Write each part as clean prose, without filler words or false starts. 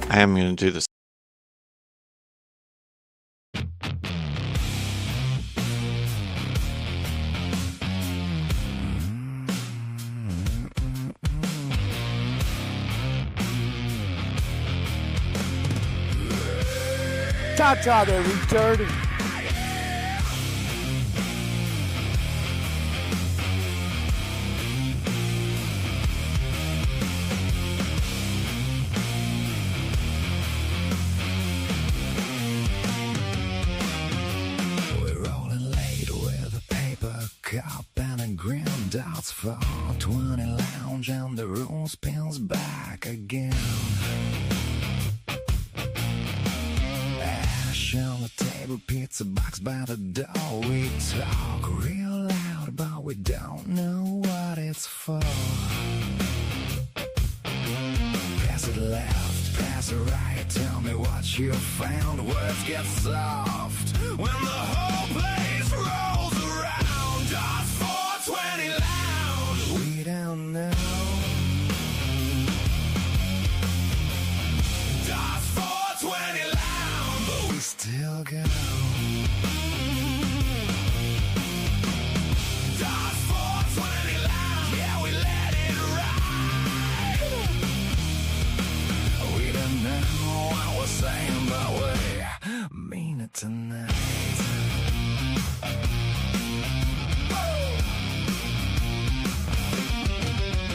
I am going to do this. Ta-ta, they're retarded. We're rolling late with a paper cup and a green dots for 20 lounge, and the room spins back again. Ash on the table, pizza box by the door. We talk real loud, but we don't know what it's for. Pass it left, pass it right, tell me what you found. Words get soft when the whole place rolls around. Just 420 loud, we don't know. Just 420 loud, but we still go. Just 420 loud, yeah, we let it ride. We don't know what we're saying, but we mean it tonight.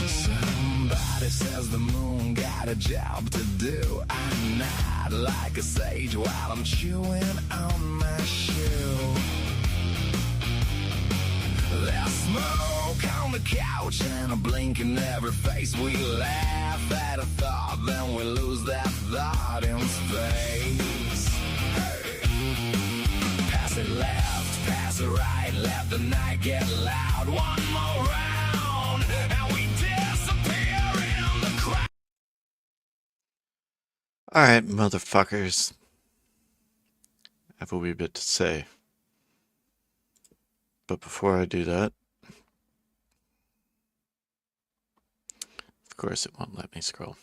Somebody says the moon got a job to do. I nod like a sage while I'm chewing on my shoe. There's smoke on the couch and a blink in every face. We laugh at a thought, then we lose that thought in space. Hey. Pass it left, pass it right, let the night get loud. One more round, and we disappear in the crowd. Alright, motherfuckers. I have a wee bit to say. But before I do that, of course it won't let me scroll.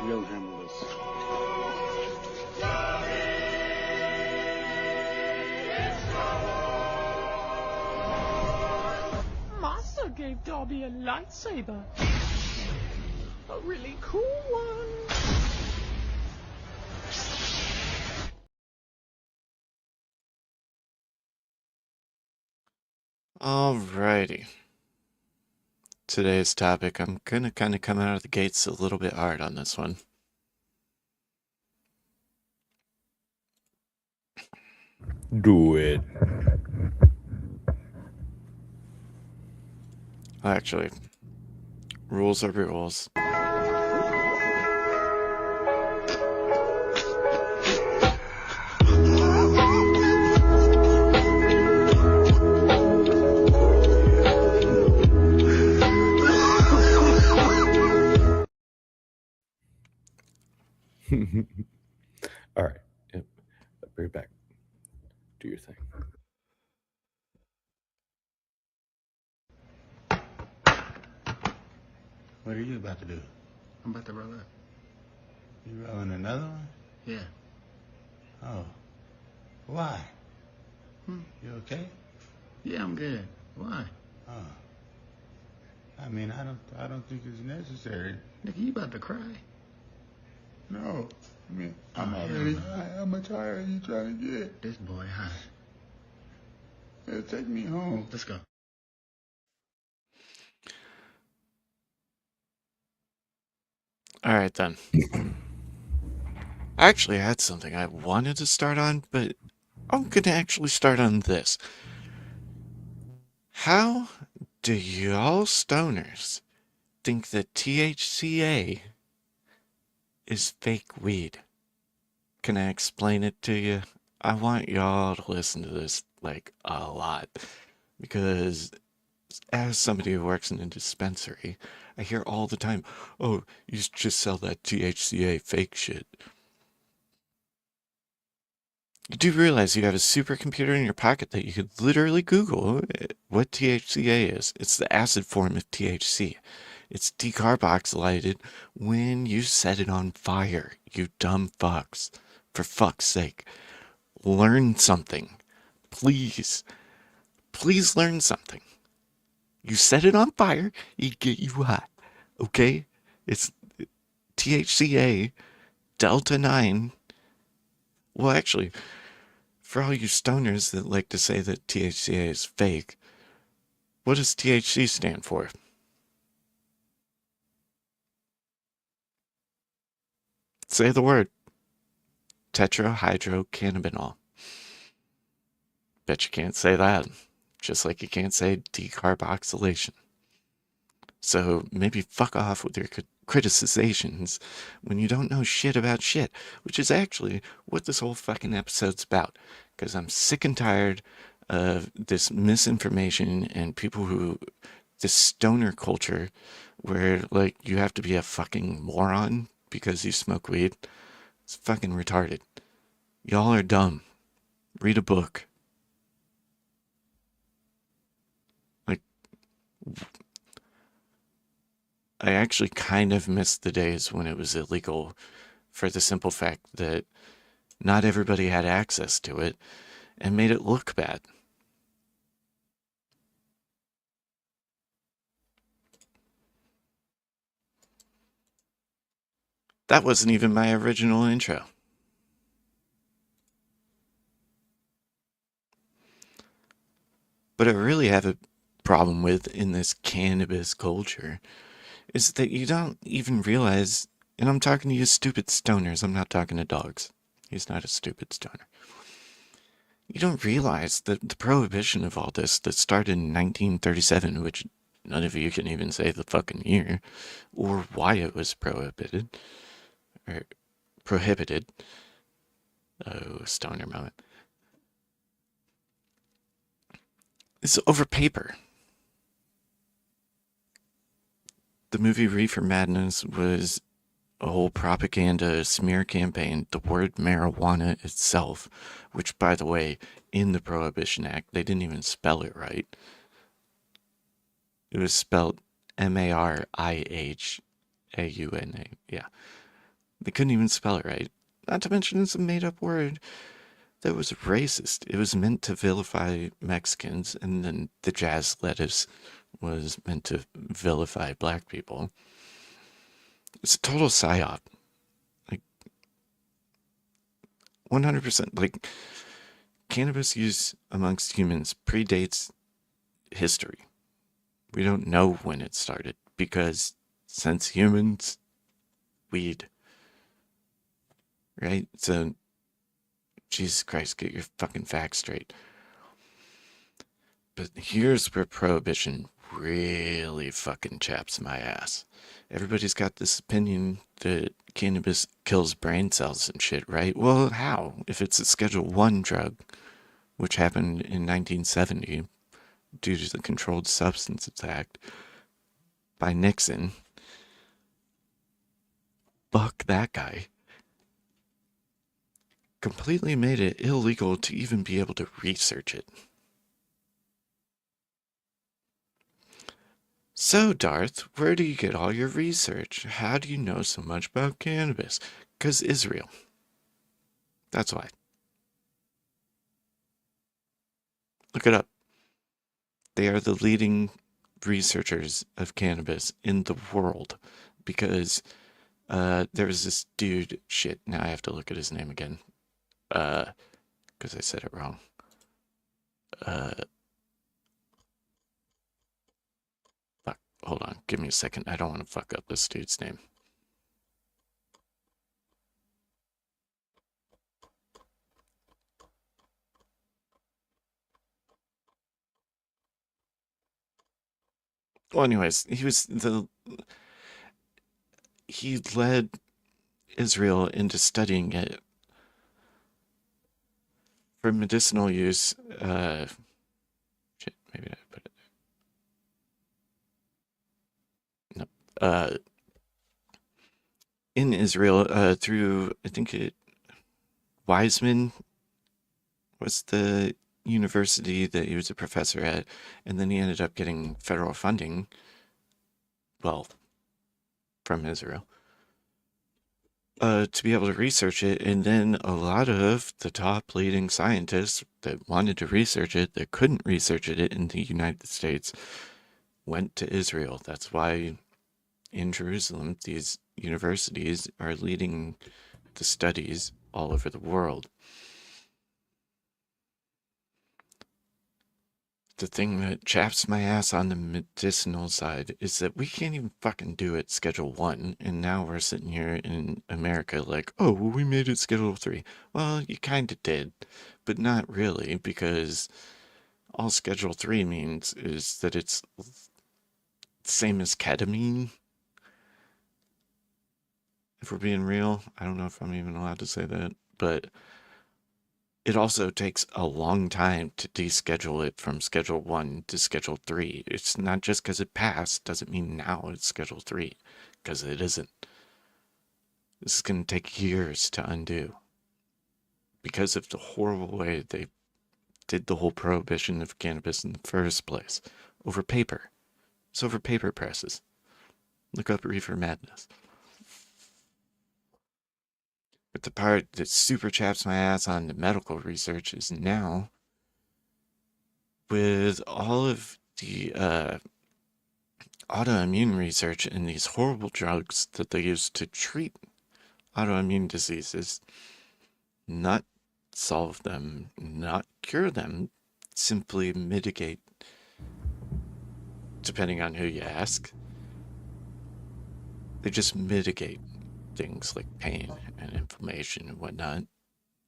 We'll handle this. Master gave Dobby a lightsaber. A really cool one. Alrighty. Today's topic, I'm gonna kind of come out of the gates a little bit hard on this one. Do it. Actually, rules are rules. All right. Yep. Bring it back. Do your thing. What are you about to do? I'm about to roll up. You rolling another one? Yeah. Oh. Why? You okay? Yeah, I'm good. Why? Oh. I mean, I don't think it's necessary. Nigga, you about to cry? No. I mean, I'm Oh, already hell no. high. How much higher are you trying to get? This boy high. Yeah, take me home. Let's go. Alright then. I actually had something I wanted to start on, but I'm gonna actually start on this. How do y'all stoners think that THCA is fake weed? Can I explain it to you? I want y'all to listen to this, like, a lot. Because as somebody who works in a dispensary, I hear all the time, oh, you just sell that THCA fake shit. You do realize you have a supercomputer in your pocket that you could literally Google what THCA is. It's the acid form of THC. It's decarboxylated when you set it on fire, you dumb fucks. For fuck's sake, learn something. Please. Please learn something. You set it on fire, it get you hot. Okay? It's THCA, Delta 9. Well, actually, for all you stoners that like to say that THCA is fake, what does THC stand for? Say the word. Tetrahydrocannabinol. Bet you can't say that. Just like you can't say decarboxylation. So maybe fuck off with your criticizations when you don't know shit about shit, which is actually what this whole fucking episode's about. Because I'm sick and tired of this misinformation and people who, this stoner culture where, like, you have to be a fucking moron because you smoke weed. It's fucking retarded. Y'all are dumb. Read a book. Like, I actually kind of miss the days when it was illegal for the simple fact that not everybody had access to it and made it look bad. That wasn't even my original intro. What I really have a problem with in this cannabis culture is that you don't even realize, and I'm talking to you stupid stoners, I'm not talking to dogs. He's not a stupid stoner. You don't realize that the prohibition of all this that started in 1937, which none of you can even say the fucking year, or why it was prohibited, or prohibited. Oh, stoner moment. It's over paper. The movie Reefer Madness was a whole propaganda smear campaign. The word marijuana itself, which, by the way, in the Prohibition Act, they didn't even spell it right. It was spelled Marihauna. Yeah. They couldn't even spell it right. Not to mention it's a made up word that was racist. It was meant to vilify Mexicans, and then the jazz lettuce was meant to vilify black people. It's a total psyop. Like, 100%. Like, cannabis use amongst humans predates history. We don't know when it started because since humans, weed. Right? So, Jesus Christ, get your fucking facts straight. But here's where prohibition really fucking chaps my ass. Everybody's got this opinion that cannabis kills brain cells and shit, right? Well, how? If it's a Schedule 1 drug, which happened in 1970 due to the Controlled Substances Act by Nixon. Fuck that guy. Completely made it illegal to even be able to research it. So, Darth, where do you get all your research? How do you know so much about cannabis? 'Cause Israel. That's why. Look it up. They are the leading researchers of cannabis in the world because there was this dude. Shit, now I have to look at his name again because I said it wrong. Fuck, hold on. Give me a second. I don't want to fuck up this dude's name. Well, anyways, he led Israel into studying it for medicinal use. Shit. Maybe I put it. No. In Israel, through I think it Wiseman was the university that he was a professor at, and then he ended up getting federal funding, well, from Israel, to be able to research it. And then a lot of the top leading scientists that wanted to research it, that couldn't research it in the United States, went to Israel. That's why in Jerusalem, these universities are leading the studies all over the world. The thing that chaps my ass on the medicinal side is that we can't even fucking do it Schedule 1, and now we're sitting here in America like, oh, well, we made it Schedule 3. Well, you kind of did, but not really, because all Schedule 3 means is that it's same as ketamine. If we're being real, I don't know if I'm even allowed to say that, but it also takes a long time to deschedule it from Schedule 1 to Schedule 3. It's not just because it passed doesn't mean now it's Schedule 3, because it isn't. This is going to take years to undo because of the horrible way they did the whole prohibition of cannabis in the first place. Over paper. It's over paper presses. Look up Reefer Madness. But the part that super chaps my ass on the medical research is now, with all of the autoimmune research and these horrible drugs that they use to treat autoimmune diseases, not solve them, not cure them, simply mitigate, depending on who you ask. They just mitigate things like pain and inflammation and whatnot.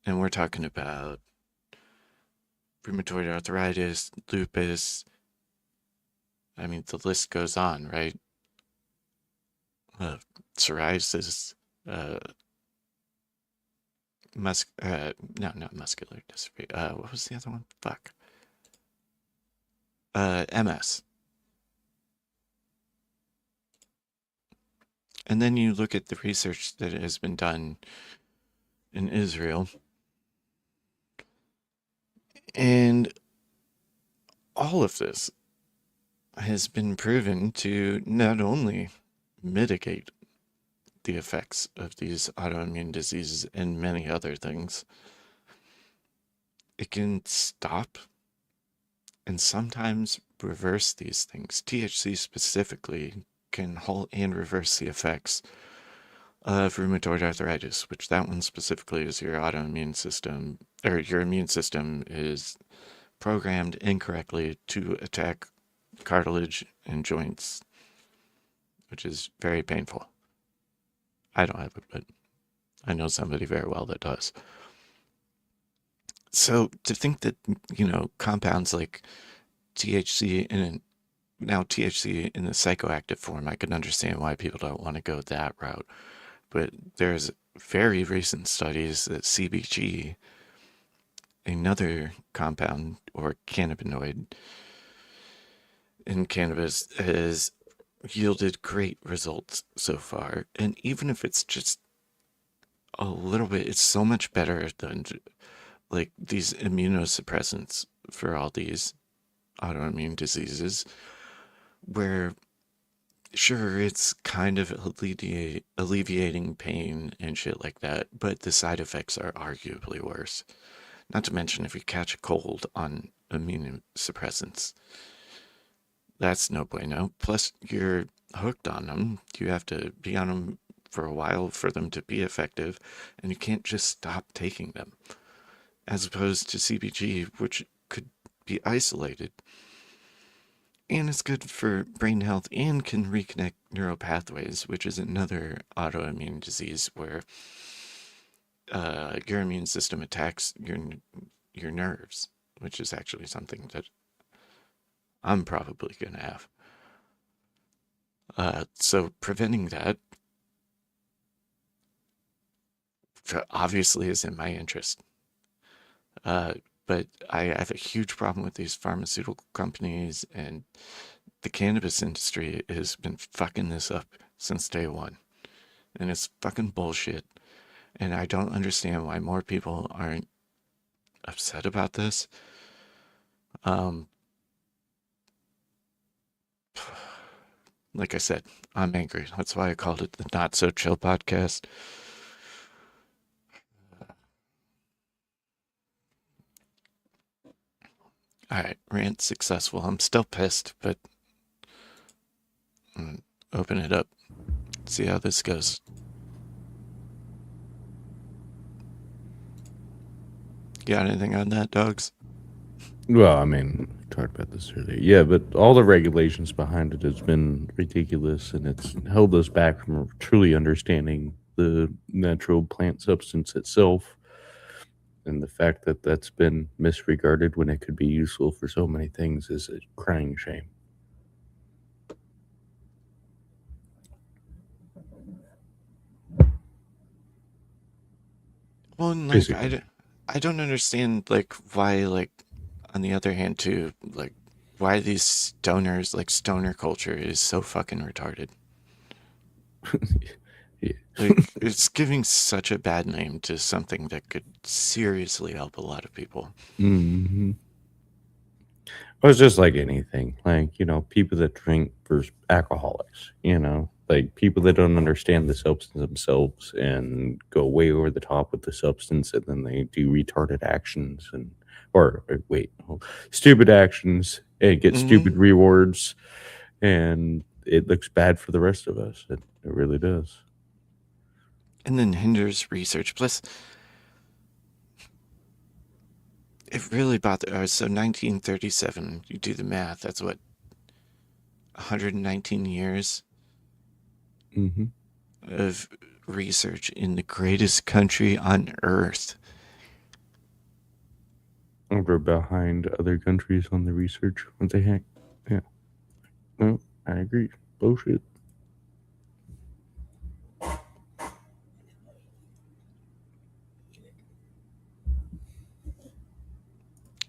And we're talking about rheumatoid arthritis, lupus. I mean, the list goes on, right? Psoriasis, no, not muscular dystrophy. What was the other one? Fuck. MS. And then you look at the research that has been done in Israel, and all of this has been proven to not only mitigate the effects of these autoimmune diseases and many other things, it can stop and sometimes reverse these things. THC specifically can halt and reverse the effects of rheumatoid arthritis, which that one specifically is your autoimmune system, or your immune system is programmed incorrectly to attack cartilage and joints, which is very painful. I don't have it, but I know somebody very well that does. So to think that, compounds like THC now THC in the psychoactive form, I can understand why people don't want to go that route. But there's very recent studies that CBG, another compound or cannabinoid in cannabis, has yielded great results so far. And even if it's just a little bit, it's so much better than like these immunosuppressants for all these autoimmune diseases, where sure, it's kind of alleviating pain and shit like that, but the side effects are arguably worse. Not to mention if you catch a cold on immunosuppressants, that's no bueno. Plus, you're hooked on them. You have to be on them for a while for them to be effective, and you can't just stop taking them. As opposed to CBG, which could be isolated. And it's good for brain health and can reconnect neural pathways, which is another autoimmune disease where your immune system attacks your nerves, which is actually something that I'm probably going to have. So preventing that obviously is in my interest. But I have a huge problem with these pharmaceutical companies, and the cannabis industry has been fucking this up since day one. And it's fucking bullshit. And I don't understand why more people aren't upset about this. Um, like I said, I'm angry. That's why I called it the Not So Chill podcast. All right, rant successful. I'm still pissed, but open it up. See how this goes. Got anything on that, dogs? Well, I mean, we talked about this earlier. Yeah, but all the regulations behind it has been ridiculous, and it's held us back from truly understanding the natural plant substance itself, and the fact that that's been misregarded when it could be useful for so many things is a crying shame. Well, and like Basically. I don't understand like why like on the other hand too like why these stoners like stoner culture is so fucking retarded. Yeah. Like it's giving such a bad name to something that could seriously help a lot of people. Mm-hmm. Well, it's just like anything. Like, people that drink for alcoholics, like people that don't understand the substance themselves and go way over the top with the substance, and then they do retarded actions stupid actions and get stupid Hmm. rewards. And it looks bad for the rest of us. It really does. And then hinders research. Plus, it really bothered. So 1937, you do the math. That's what 119 years Mm-hmm. of research in the greatest country on earth. We're behind other countries on the research. What the heck? Yeah. No, I agree. Bullshit.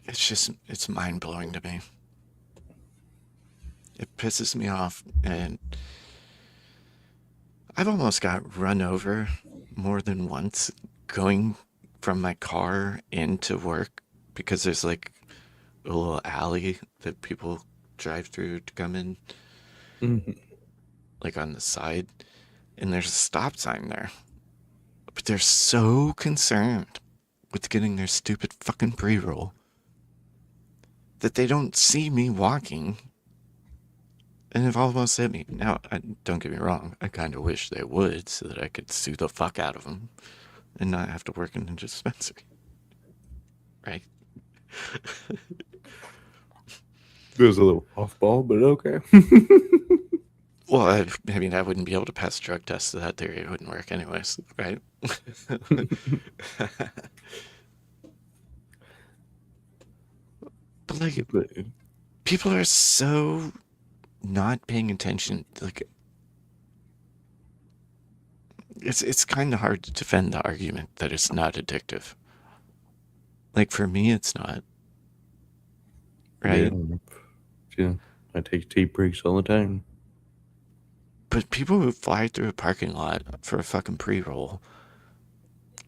It's mind blowing to me. It pisses me off, and I've almost got run over more than once going from my car into work because there's like a little alley that people drive through to come in, Mm-hmm. like on the side, and there's a stop sign there. But they're so concerned with getting their stupid fucking pre roll that they don't see me walking and have almost hit me. Now, don't get me wrong, I kind of wish they would so that I could sue the fuck out of them and not have to work in a dispensary. Right? It was a little off ball, but okay. Well, I mean, I wouldn't be able to pass a drug test, so that theory wouldn't work anyways, right? But like, But, people are so not paying attention. Like, it's kind of hard to defend the argument that it's not addictive. Like for me, it's not, yeah, right? yeah, I take tea breaks all the time. But people who fly through a parking lot for a fucking pre-roll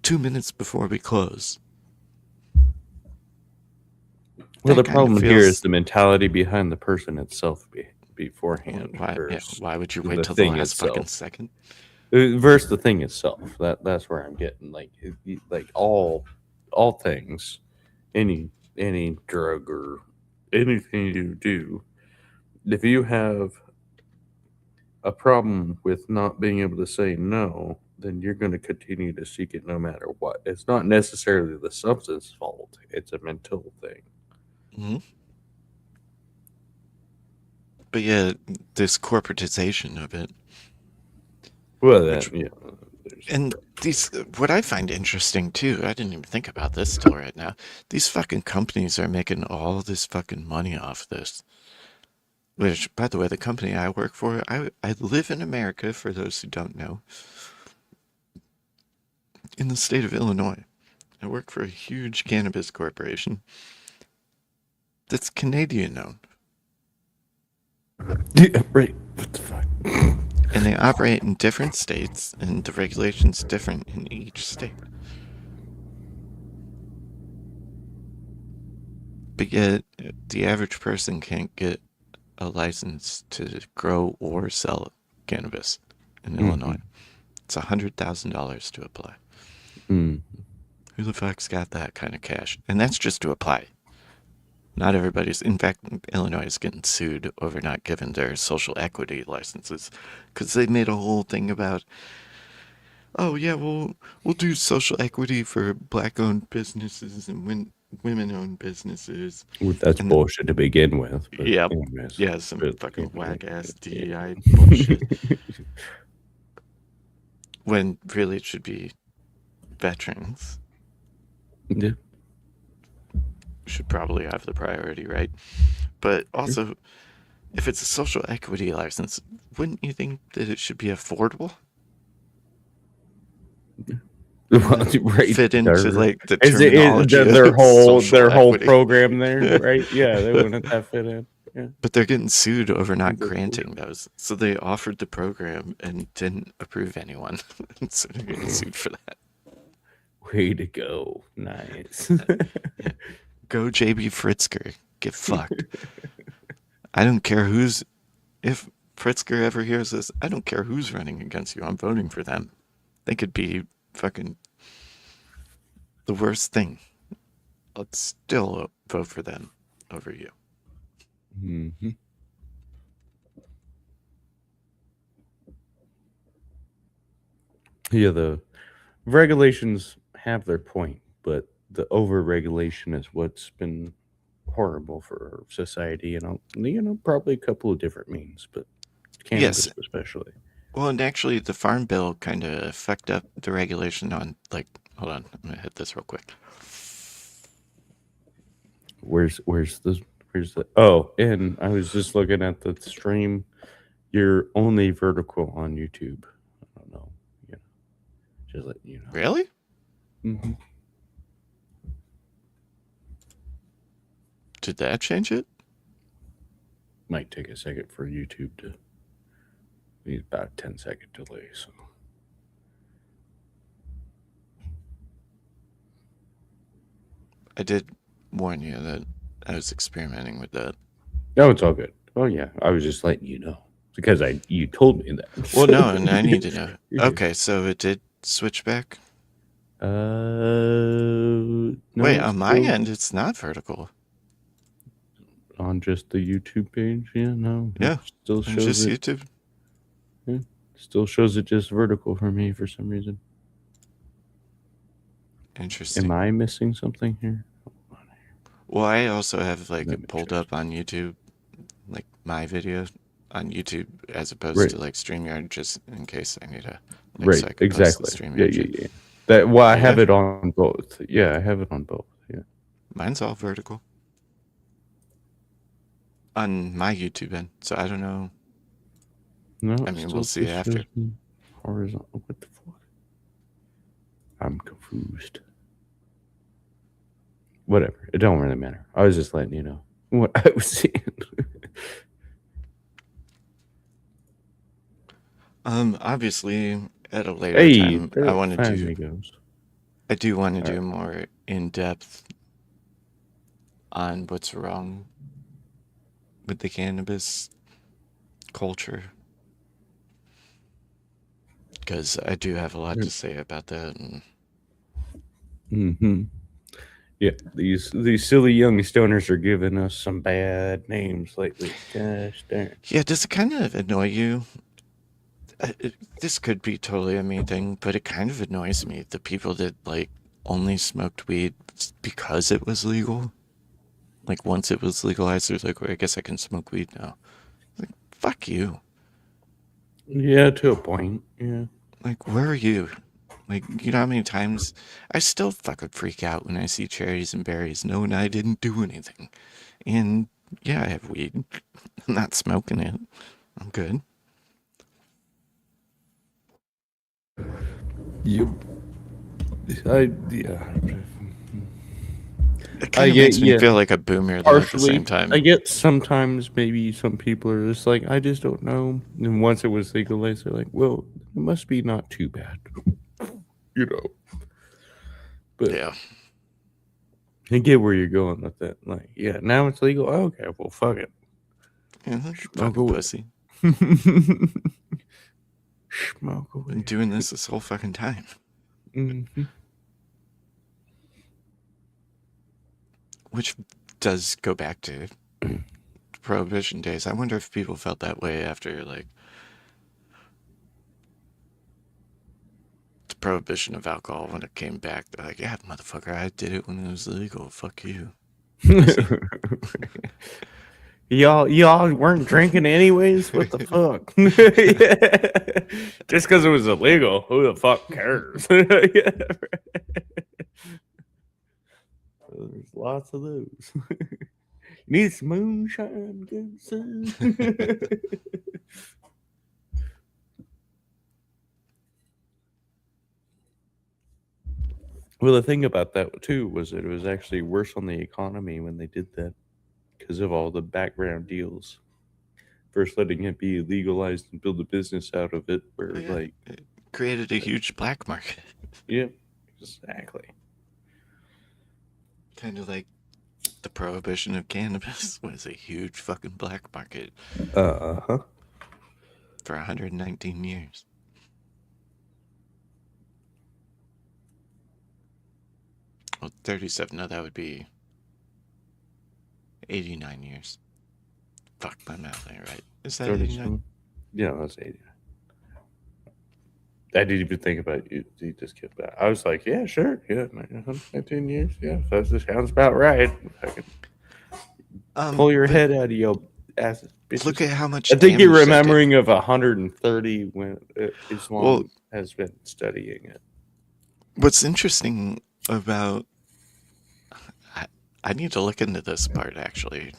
2 minutes before we close, Well, that the kind of problem here is feels. the mentality behind the person itself beforehand Why? Yeah, versus why would you wait the till the thing last fucking itself. second? Versus the thing itself. That's where I'm getting like all things, any drug or anything you do. If you have a problem with not being able to say no, then you're going to continue to seek it no matter what. It's not necessarily the substance fault, it's a mental thing. Hmm. But yeah, this corporatization of it, Well, which yeah. and these what I find interesting too. I didn't even think about this till right now. These fucking companies are making all this fucking money off this. Which, by the way, the company I work for, I live in America. For those who don't know, in the state of Illinois. I work for a huge cannabis corporation that's Canadian owned. Yeah, right. What the fuck? And they operate in different states, and the regulation's different in each state. But yet, the average person can't get a license to grow or sell cannabis in Illinois. It's $100,000 to apply. Mm. Who the fuck's got that kind of cash? And that's just to apply. Not everybody's. In fact, Illinois is getting sued over not giving their social equity licenses because they made a whole thing about, oh yeah, we'll do social equity for black-owned businesses and women-owned businesses. Well, that's And bullshit to begin with. But yep, anyways, yeah, some but, fucking you know, whack-ass yeah. DEI bullshit. When really it should be veterans Yeah. should probably have the priority, right? But also, if it's a social equity license, wouldn't you think that it should be affordable? Well, right Fit into there. like the Is it terminology their of whole social equity. program there, right? Yeah, they wouldn't that fit in. Yeah. But they're getting sued over not Good granting those. So they offered the program and didn't approve anyone. So they're getting sued for that. Way to go. Nice. Go JB Fritzker. Get fucked. I don't care who's... If Fritzker ever hears this, I don't care who's running against you. I'm voting for them. They could be fucking the worst thing. I'd still vote for them over you. Mm-hmm. Yeah, the regulations have their point, but the over-regulation is what's been horrible for society, probably a couple of different means, but cannabis Yes. especially. Well, and actually, the Farm Bill kind of fucked up the regulation on, like, hold on, I'm gonna hit this real quick. Where's the oh, and I was just looking at the stream. You're only vertical on YouTube. I don't know, just letting you know. Really? Mm-hmm. Did that change it? Might take a second for YouTube to. Need about a 10-second delay. So. I did warn you that I was experimenting with that. No, it's all good. Oh yeah, I was just letting you know because you told me that. Well, no, and I need to know. Okay, so it did switch back. No, wait, on my end, it's not vertical. On just the YouTube page, yeah, no, yeah, still shows just it, YouTube. Yeah, still shows it just vertical for me for some reason. Interesting. Am I missing something here? Well, I also have like it pulled up on YouTube, like my video on YouTube as opposed to like StreamYard, just in case I need a right. Exactly. StreamYard. Yeah. That I have it on both. Yeah, I have it on both. Yeah. Mine's all vertical on my YouTube end, so I don't know. No, I mean, we'll see after. Horizontal. What the fuck? I'm confused. Whatever. It don't really matter. I was just letting you know what I was seeing. Obviously, at a later time, I want to do. Goes. I do want to do more in depth on what's wrong with the cannabis culture, because I do have a lot to say about that. And... Mm-hmm. Yeah, these silly young stoners are giving us some bad names lately. Gosh darn. Yeah, does it kind of annoy you? This could be totally a me thing, but it kind of annoys me. The people that like only smoked weed because it was legal. Like once it was legalized, they're like, well, I guess I can smoke weed now. Like, fuck you. Yeah, to a point. Yeah. Like, where are you? Like, you know how many times I still fucking freak out when I see cherries and berries, knowing I didn't do anything. And yeah, I have weed. I'm not smoking it. I'm good. Yep. Yeah. It kind of makes me feel like a boomer, though, at the same Partially. I time. get sometimes maybe some people are just like, I just don't know. And once it was legalized, they're like, well, it must be not too bad, you know. But Yeah. I get where you're going with that. Like, yeah, now it's legal. Oh, okay, well, fuck it. Smoke Fucking away. pussy. Smoke Been away. doing this whole fucking time. Mm-hmm. Which does go back to Prohibition days. I wonder if people felt that way after, like, the prohibition of alcohol when it came back. They're like, yeah, motherfucker, I did it when it was legal. Fuck you. Pussy. Y'all weren't drinking anyways. What the fuck? Just because it was illegal, who the fuck cares? Yeah, there's lots of those. Need some moonshine, good son. Well, the thing about that too was that it was actually worse on the economy when they did that because of all the background deals. First, letting it be legalized and build a business out of it, where Oh, yeah. like, It created a huge black market. yeah, exactly. Kind of like the prohibition of cannabis was a huge fucking black market Uh-huh. for 119 years. Well, 37, no, that would be 89 years. Fuck, my math ain't right. Is that 89? 37. Yeah, that's 80. I didn't even think about it. You just kept that. I was like, yeah, sure. Yeah, 119 years. Yeah, that sounds about right. Fucking pull your But head out of your ass, bitches. look at how much I think you're damage that did. remembering of 130 when Islam Well, has been studying it. what's interesting about... I need to look into this part, actually.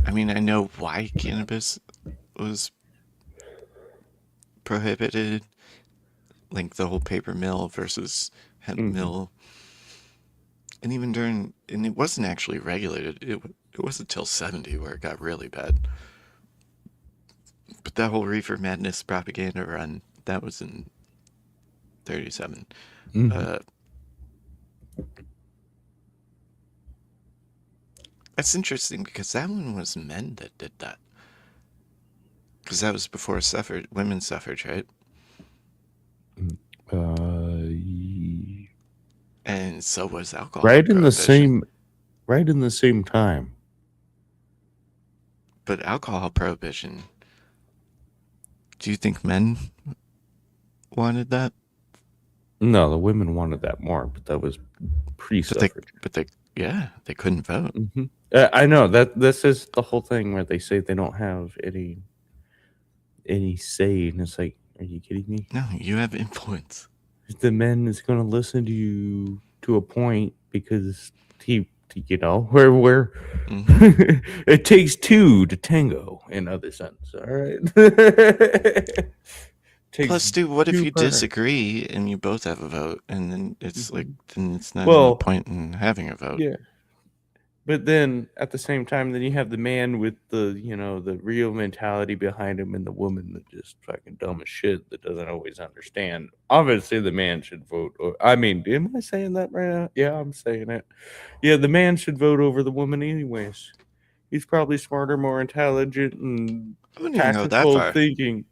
I mean, I know why cannabis was prohibited, like the whole paper mill versus hemp mill, and even during, and it wasn't actually regulated. It wasn't until 70 where it got really bad. But that whole reefer madness propaganda run, that was in 37. That's interesting because that one was men that did that. Because that was before women's suffrage, right? And so was alcohol Right in the prohibition. same time. But alcohol prohibition, do you think men wanted that? No, the women wanted that more, but that was pre-suffrage. But they couldn't vote. Mm-hmm. I know that this is the whole thing where they say they don't have any say, and it's like, are you kidding me? No, you have influence. The man is going to listen to you to a point because he where it takes two to tango. In other sense, all right. Plus, dude, what if you disagree and you both have a vote, and then it's like, then it's not any point in having a vote. Yeah. But then at the same time, then you have the man with the, the real mentality behind him, and the woman that just fucking dumb as shit that doesn't always understand. Obviously, the man should vote. I mean, am I saying that right now? Yeah, I'm saying it. Yeah, the man should vote over the woman anyways. He's probably smarter, more intelligent, and tactical thinking.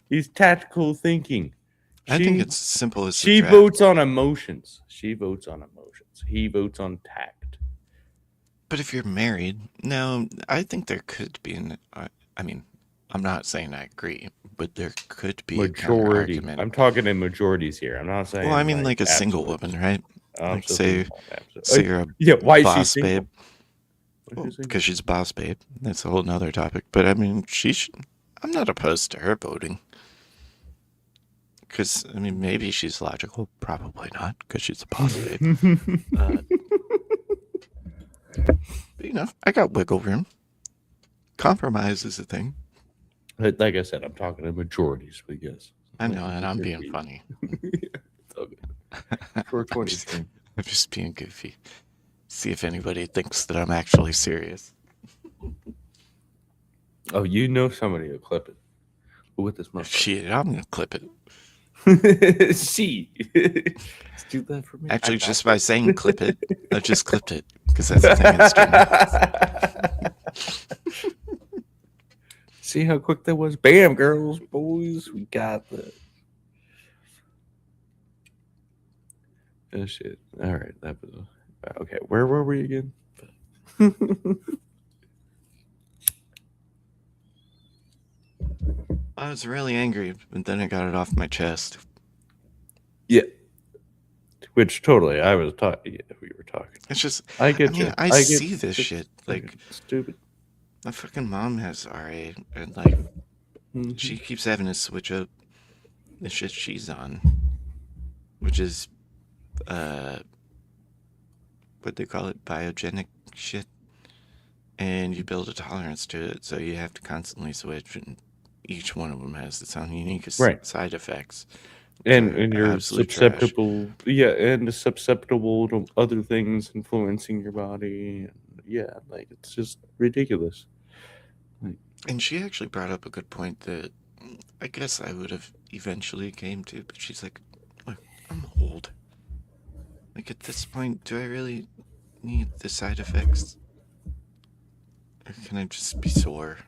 He's tactical thinking. I think it's as simple as she votes on emotions. She votes on emotions. He votes on tact. But if you're married, no, I think there could be I mean, I'm not saying I agree, but there could be majority. A I'm talking in majorities here. I'm not saying. Well, I mean, like a single woman, right? Like say you're a boss babe. Well, because she's a boss babe. That's a whole nother topic. But I mean, I'm not opposed to her voting. Because, I mean, maybe she's logical. Probably not, because she's a boss babe. But, I got wiggle room. Compromise is a thing. Like I said, I'm talking in majorities, but yes. I know, and I'm being funny. Yeah, it's all good. 420 just, stream. I'm just being goofy. See if anybody thinks that I'm actually serious. Oh, you know somebody will clip it with this motherfucker. Shit, I'm gonna clip it. See, let's do that for me. Actually, I got just by this. saying clip it, I just clipped it because that's the thing in streaming. See how quick that was? Bam, girls, boys, we got that. Oh shit! All right, that was okay. Where were we again? I was really angry, but then I got it off my chest. Yeah, which totally. I was talking. Yeah, we were talking. It's just, I get I mean, you. I get see this it's shit. Like, stupid. my fucking mom has RA, and like, Mhm. she keeps having to switch up the shit she's on, which is, what they call it, biogenic shit. And you build a tolerance to it, so you have to constantly switch, and each one of them has its own unique Right. side effects. And They're you're absolute trash. susceptible, yeah, and susceptible to other things influencing your body. Yeah, like it's just ridiculous. And she actually brought up a good point that I guess I would have eventually came to, but she's like, look, I'm old. Like, at this point, do I really need the side effects? Or can I just be sore?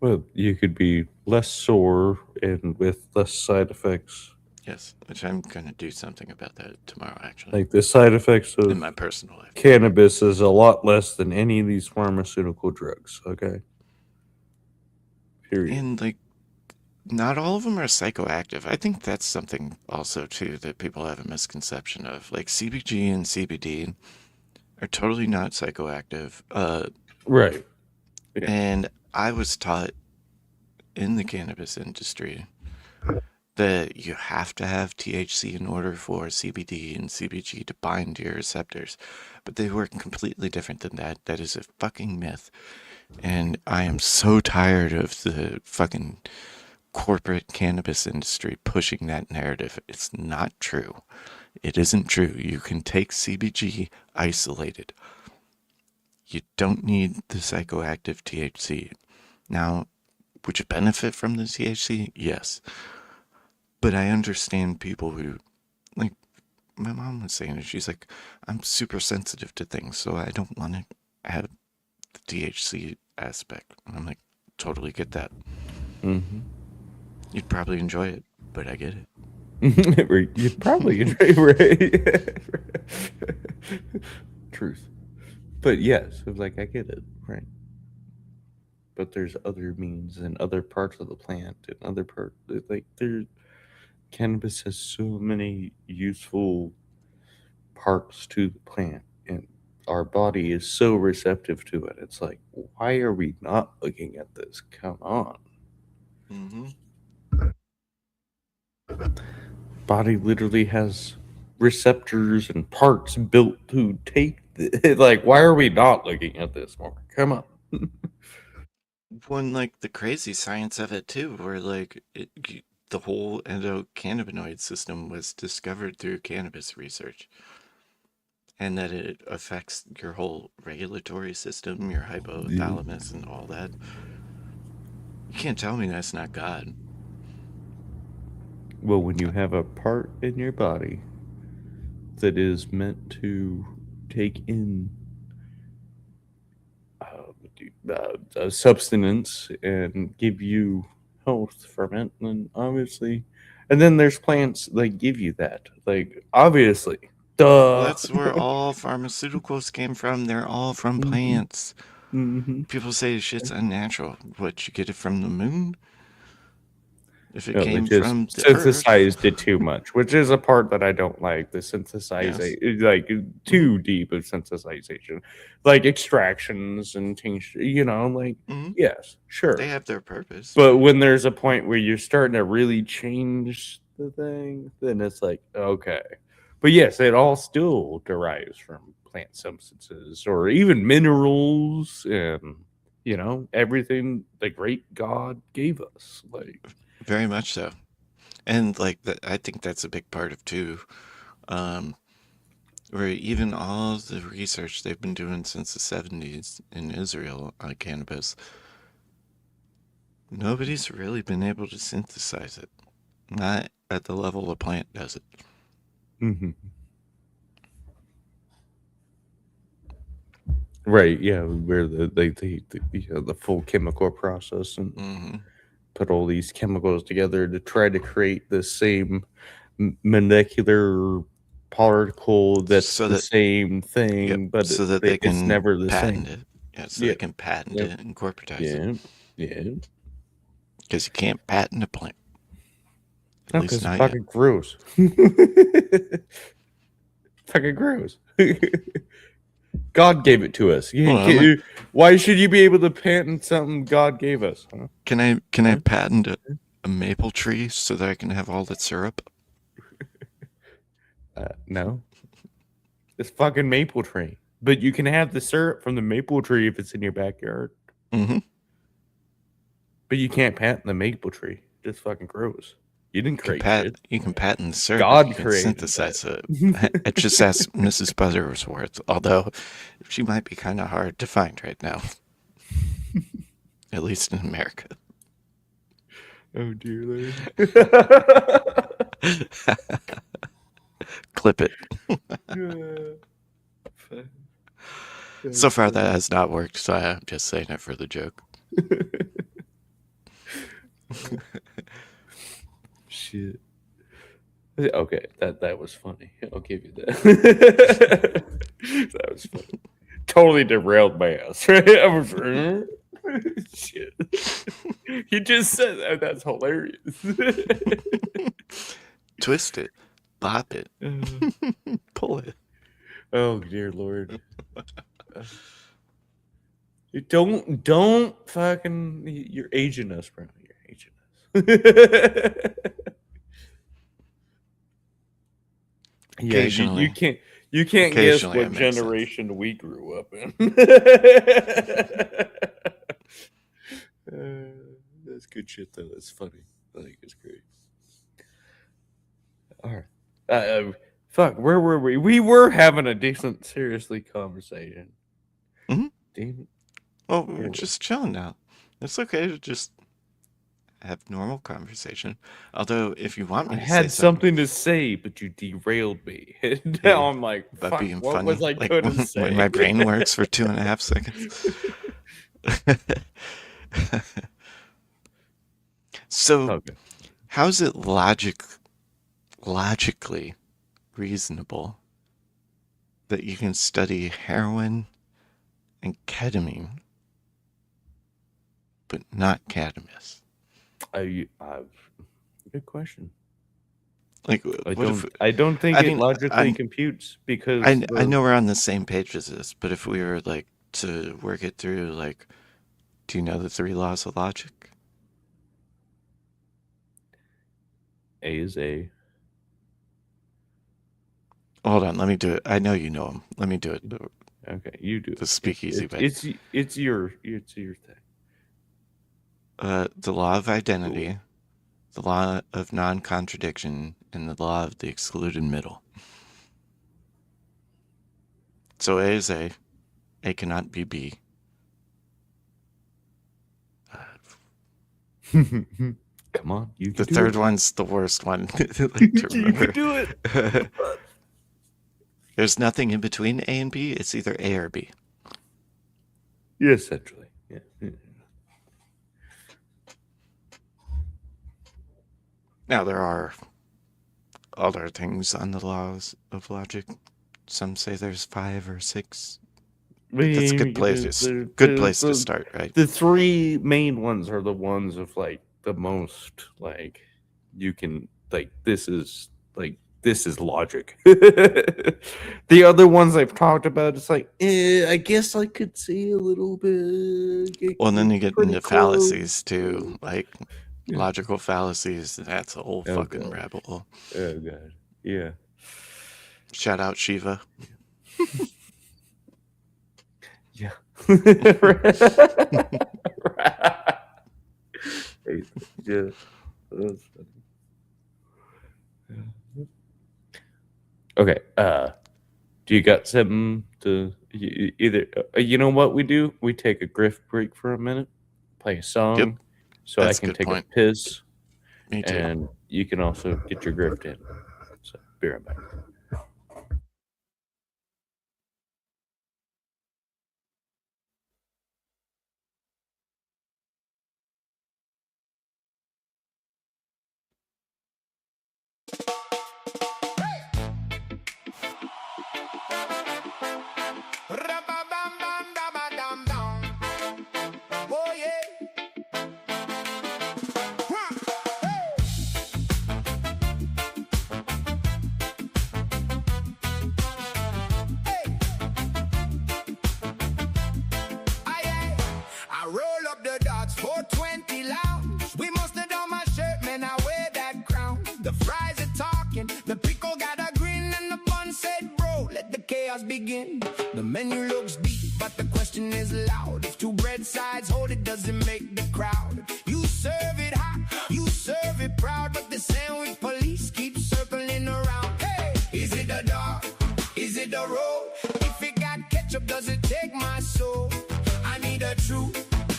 Well, you could be less sore and with less side effects. Yes, which I'm gonna do something about that tomorrow, actually. Like the side effects in of my personal life. cannabis is a lot less than any of these pharmaceutical drugs. Okay. Period. And like, not all of them are psychoactive. I think that's something also too that people have a misconception of. Like CBG and CBD are totally not psychoactive. Right. Yeah. And I was taught in the cannabis industry that you have to have THC in order for CBD and CBG to bind to your receptors. But they work completely different than that. That is a fucking myth. And I am so tired of the fucking corporate cannabis industry pushing that narrative. It's not true. It isn't true. You can take CBG isolated. You don't need the psychoactive THC. Now, would you benefit from the THC? Yes. But I understand people who, like, my mom was saying it. She's like, I'm super sensitive to things, so I don't want to have the THC aspect. And I'm like, totally get that. Mm-hmm. You'd probably enjoy it, but I get it. You'd probably enjoy right. Truth. But yes, it was like I get it, right? But there's other means and other parts of the plant and other parts like there cannabis has so many useful parts to the plant and our body is so receptive to it. It's like, why are we not looking at this? Come on. Mm-hmm. Body literally has receptors and parts built to take like, why are we not looking at this more? Come on. One, like, the crazy science of it, too, where, like, the whole endocannabinoid system was discovered through cannabis research. And that it affects your whole regulatory system, your hypothalamus, and all that. You can't tell me that's not God. Well, when you have a part in your body that is meant to take in a substance and give you health from it, then obviously, and then there's plants that give you that. Like, obviously, duh. Well, that's where all pharmaceuticals came from. They're all from plants. Mm-hmm. People say shit's unnatural. What, you get it from the moon? If it No, came they just from the synthesized earth. it too much, which is a part that I don't like. The synthesization, like too deep of synthesization, like extractions and tincture. Like yes, sure. They have their purpose. But when there's a point where you're starting to really change the thing, then it's like, okay. But yes, it all still derives from plant substances or even minerals and everything the great God gave us. Like, very much so. And like I think that's a big part of too. Um, where even all the research they've been doing since the 70s in Israel on cannabis, nobody's really been able to synthesize it. Not at the level a plant does it. Mm-hmm. Right, yeah, where the full chemical process and Hmm. put all these chemicals together to try to create the same molecular particle that's So the that, same yep, thing, but so that they it's can never the patent same. it. Yeah, so they Yeah, can patent yep, it and corporatize it. yeah, yeah. Because you can't patent a plant. At No, least because it's not yet. fucking gross. Fucking gross. God gave it to us. Well, Why should you be able to patent something God gave us? Huh? can I Huh? patent a maple tree so that I can have all that syrup? No. It's fucking maple tree. But you can have the syrup from the maple tree if it's in your backyard. Mm-hmm. But you can't patent the maple tree. It's fucking gross. You didn't create shit. You can patent the syrup if you God can created that. synthesize it. I just asked Mrs. Butterworth, although she might be kind of hard to find right now, at least in America. Oh dear Lord. Clip it. So far, that has not worked, so I'm just saying it for the joke. Shit. Okay, that was funny. I'll give you that. That was funny. Totally derailed my ass, right? I was shit. You just said that. That's hilarious. Twist it, bop it, pull it. Oh dear Lord. You don't fucking you're aging us, bro. You're aging us. Yeah, Occasionally, you can't guess occasionally what it makes sense. generation we grew up in. That's good shit though. That's funny. I think it's great. All right. Fuck, where were we? We were having a decent, seriously conversation. Mhm. Damn it. Well, Here we're we- just chilling now. It's okay to just have normal conversation. Although, if you want I me to say had something something to say, but you derailed me. And Yeah, now I'm like, about fuck, being what funny, was I like gonna when say? my brain works for 2.5 seconds. So, Okay. how's it logically reasonable that you can study heroin and ketamine, but not cannabis? Good question. Like, what if? I don't think I it mean, logically computes because I know we're on the same page as this, but if we were like to work it through, like, do you know the 3 laws of logic? A is A. Hold on, let me do it. I know you know them. Let me do it Okay, you do the it. speakeasy way. It's your thing. The law of identity, the law of non-contradiction, and the law of the excluded middle. So A is A. A cannot be B. Come on, you can The do third it. one's the worst one to remember. You can do it. There's nothing in between A and B. It's either A or B. Yeah, essentially. Yeah. Now, there are other things on the laws of logic. Some say there's 5 or 6. But that's a good place. Good place to start, right? The 3 main ones are the ones of like the most like you can like this is logic. The other ones I've talked about, it's like I guess I could see a little bit. Well, and then you get Pretty into close. fallacies too, like Yeah. logical fallacies. That's a whole Oh, fucking God. rabbit hole. Oh god, yeah. Shout out Shiva. Yeah. Yeah. That's funny. Okay. Do you got something to either? You know what we do? We take a grift break for a minute, play a song, Yep, so I that's a can good take point. a piss, Me too. and you can also get your grift in. So be right back. Oh yeah. I roll up the dots, 420 lounge. We must have done my shirt, man, I wear that crown. The fries are talking, the pickle got a grin, and the bun said, bro, let the chaos begin. The menu looks deep, but the question is loud. If two bread sides hold it, does it make the crowd? You serve it hot, you serve it proud, but the sandwich police keep circling around. Hey, is it a dog? Is it a roll? If it got ketchup, does it take my soul? I need a truth,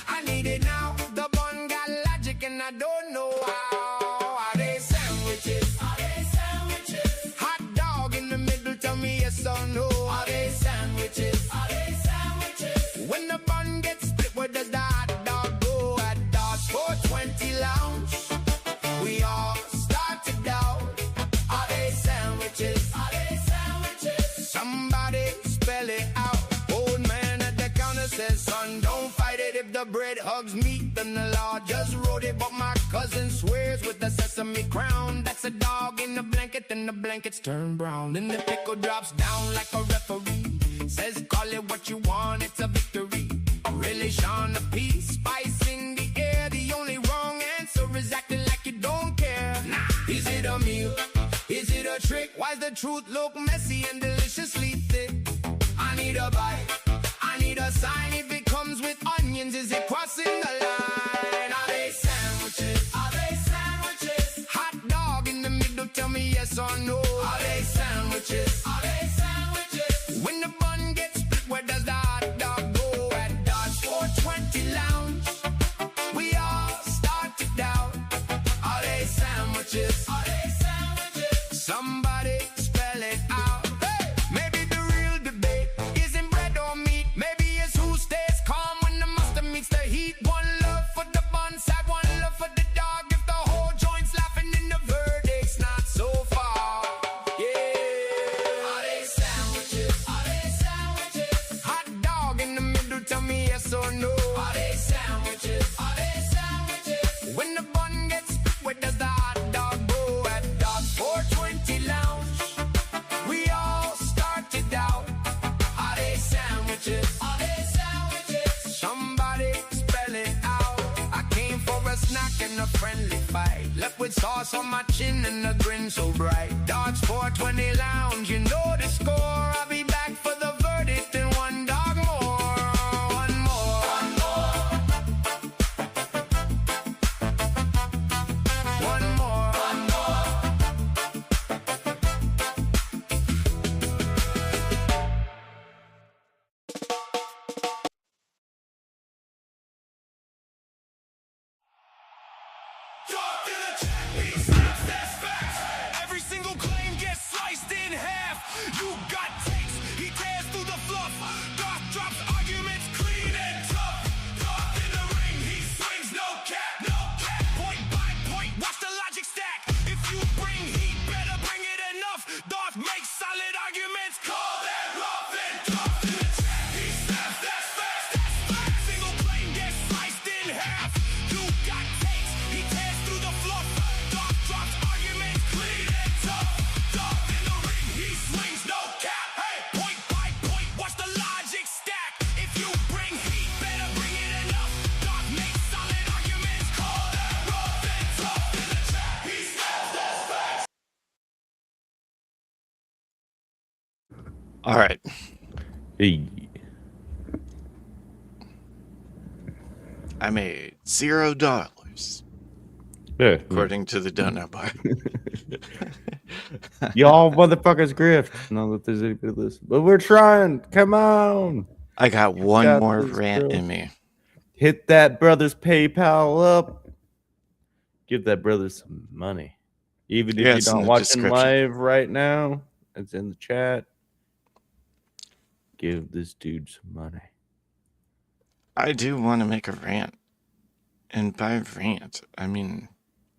I need it now. The bun got logic and I don't know how. Are they sandwiches? Are they sandwiches? Hot dog in the middle, tell me yes or no. Are they sandwiches? Are they sandwiches? When the bun gets split, where does the hot dog go? At Dodge 420 Lounge, we all start to doubt. Are they sandwiches? Are they sandwiches? Somebody spell it out. Old man at the counter says, son, don't fight it. If the bread hugs meat, then the law just wrote it. But my cousin swears with the sesame crown, that's a dog in the blanket, and the blankets turn brown. Then the pickle drops down like a referee, says call it what you want, it's a victory. Relish on the piece, spice in the air. The only wrong answer is acting like you don't care. Nah. Is it a meal? Is it a trick? Why's the truth look messy and deliciously thick? I need a bite, I need a sign. If it comes with onions, is it crossing the line? Are they sandwiches? Are they sandwiches? Hot dog in the middle, tell me yes or no. Are they sandwiches? Are they sandwiches? When the bun gets split, where does the hot dog go? At Dodge 420 Lounge, we all start to doubt. Are they sandwiches? Are they sandwiches? Somebody spell it out. Hey! Maybe the real debate isn't bread or meat. Maybe it's who stays calm when the mustard meets the heat. One love for the bun side, one love for the dog. If the whole joint's laughing, then the verdict's not so far. Yeah. Are they sandwiches? Are they sandwiches? Hot dog in the middle, tell me yes or no. Are they sandwiches? Are they sandwiches? When the bun gets split, where does the hot dog go? At Dog 420 Lounge, we all start to doubt. Are they sandwiches? Are they sandwiches? Somebody spell it out. I came for a snack and a friendly fight, left with sauce on my chin and a grin so bright. Dodge 420 Lounge, you know the score. I'll be back for the verdict and one dog more. One more. One more. One more. One more. Talk to the champions, that's facts. Every single claim gets sliced in half. You got takes, he tears through the fluff. Dark drops arguments clean and tough. Dark in the ring, he swings, no cap, no cap. Point by point, watch the logic stack. If you bring heat, better bring it enough. Darth makes solid arguments, call that rough and tough. To the champ, he snaps, that's facts, that's facts. Single claim gets sliced in half. You got takes, he tears through the fluff. Dark drops arguments clean and tough. Dark in the ring, he swings, no cap. Hey, point by point, watch the logic stack. If you bring heat, better bring it enough. Dark makes solid arguments, call that rough and tough. To the champ, he snaps, that's facts. All right. Hey. I made $0, Yeah. according to the donut bar. Y'all motherfuckers grift. Not that there's anybody listening, but we're trying. Come on. I got one Got more this, rant girl. in me. Hit that brother's PayPal up. Give that brother some money. Even if Yeah, you're it's in not the watching description. live right now, it's in the chat. Give this dude some money. I do want to make a rant. And by rant, I mean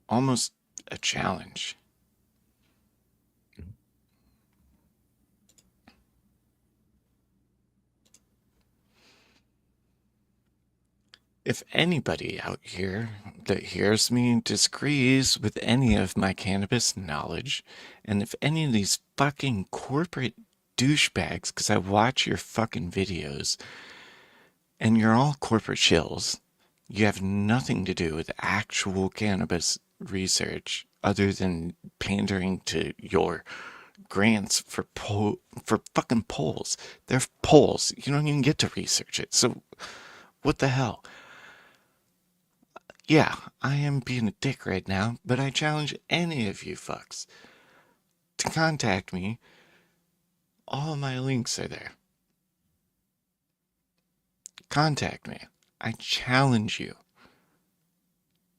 almost a challenge. If anybody out here that hears me disagrees with any of my cannabis knowledge, and if any of these fucking corporate douchebags, because I watch your fucking videos, and you're all corporate shills, you have nothing to do with actual cannabis research other than pandering to your grants for fucking polls. They're polls. You don't even get to research it. So what the hell? Yeah, I am being a dick right now, but I challenge any of you fucks to contact me. All my links are there. Contact me. I challenge you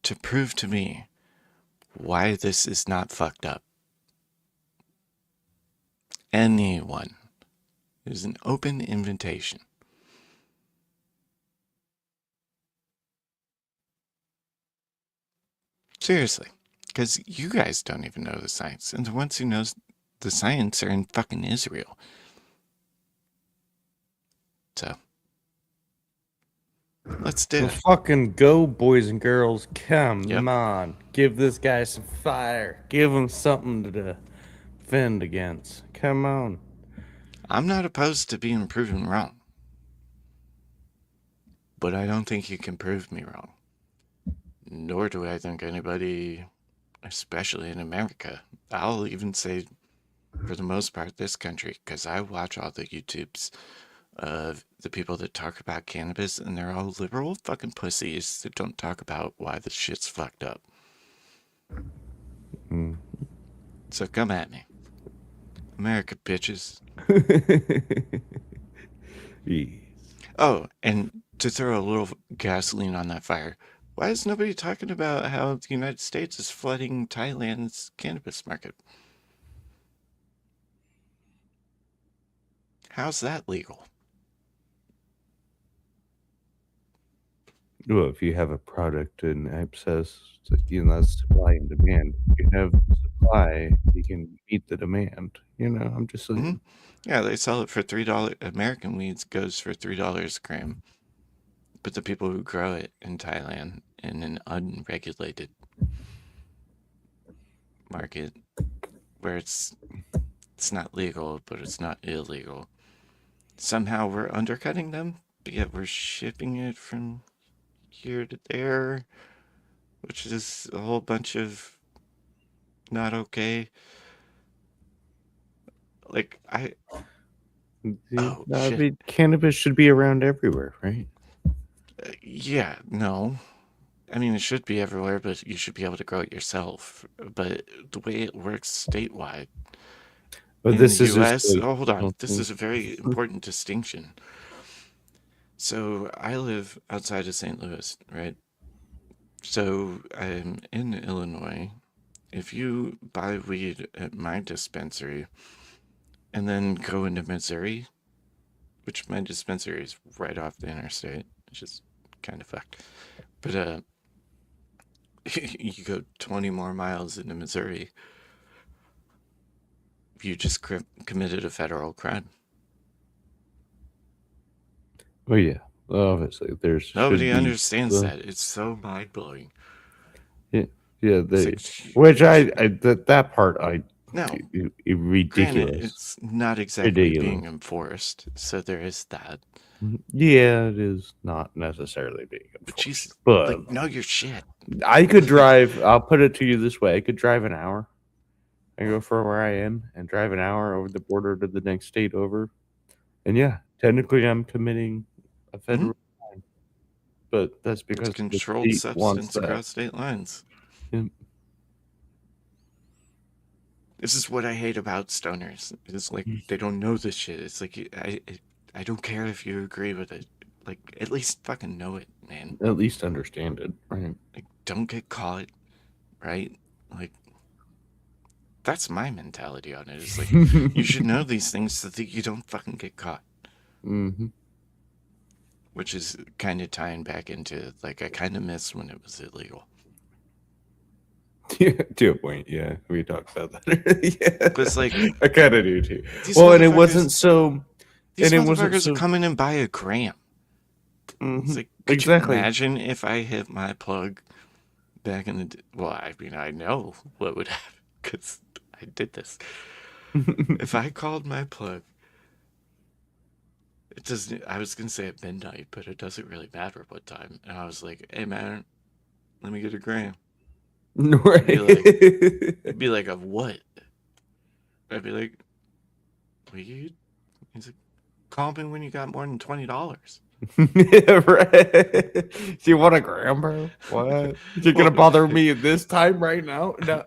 to prove to me why this is not fucked up. Anyone. It is an open invitation. Seriously. Because you guys don't even know the science. And the ones who know the science are in fucking Israel. So, let's do Well, it. fucking go, boys and girls. Come Yep. on. Give this guy some fire. Give him something to defend against. Come on. I'm not opposed to being proven wrong. But I don't think you can prove me wrong. Nor do I think anybody, especially in America, I'll even say for the most part this country, because I watch all the YouTubes of the people that talk about cannabis, and they're all liberal fucking pussies that don't talk about why the shit's fucked up. So come at me. America, bitches. Yes. Oh, and to throw a little gasoline on that fire, why is nobody talking about how the United States is flooding Thailand's cannabis market? How's that legal? Well, if you have a product and access, that's supply and demand. If you have supply, you can meet the demand. I'm just saying. Hmm. Yeah, they sell it for $3. American weeds goes for $3 a gram. But the people who grow it in Thailand in an unregulated market where it's not legal, but it's not illegal. Somehow we're undercutting them, but yet we're shipping it from here to there, which is a whole bunch of not okay. Like oh I shit. mean, cannabis should be around everywhere, right? Yeah, no. I mean, it should be everywhere, but you should be able to grow it yourself. But the way it works statewide But in the this is just US, like, oh, hold on. This is a very important distinction. So I live outside of St. Louis, right? So I'm in Illinois. If you buy weed at my dispensary and then go into Missouri, which my dispensary is right off the interstate, which is kind of fucked. But you go 20 more miles into Missouri, you just committed a federal crime. oh yeah, obviously there's should Nobody be understands that. It's so mind blowing. yeah, yeah. Like, Which that part now, granted, ridiculous, it's not exactly ridiculous. being enforced, so there is that. Yeah, it is not necessarily being But enforced, she's but like, know your shit. I could drive. I'll put it to you this way: I could drive an hour. I go from where I am and drive an hour over the border to the next state over, and yeah, technically I'm committing a federal crime, but that's It's because the controlled state wants substance that. across state lines. Yeah. This is what I hate about stoners. It's like they don't know this shit. It's like I don't care if you agree with it. Like at least fucking know it, man. At least understand it, right? Like don't get caught, right? Like that's my mentality on it. It's like you should know these things so that you don't fucking get caught. Mm-hmm. Which is kind of tying back into like I kind of miss when it was illegal. Yeah, to a point, yeah. We talked about that. Yeah, Because like I kind of do too. these Well, and it motherfuckers- wasn't so. these And it wasn't motherfuckers so. come in and buy a gram. Mhm. It's like, could Exactly. you imagine if I hit my plug back in the well, I mean, I know what would happen because I did this. If I called my plug, it doesn't. I was gonna say at midnight, but it doesn't really matter what time. And I was like, "Hey man, let me get a gram." Right. It'd be like, "Of what?" I'd be like, "Weed." He's like, "Call me when you got more than $20." Yeah, right. Do you want a gram, bro? What? You're gonna bother me at this time right now? No,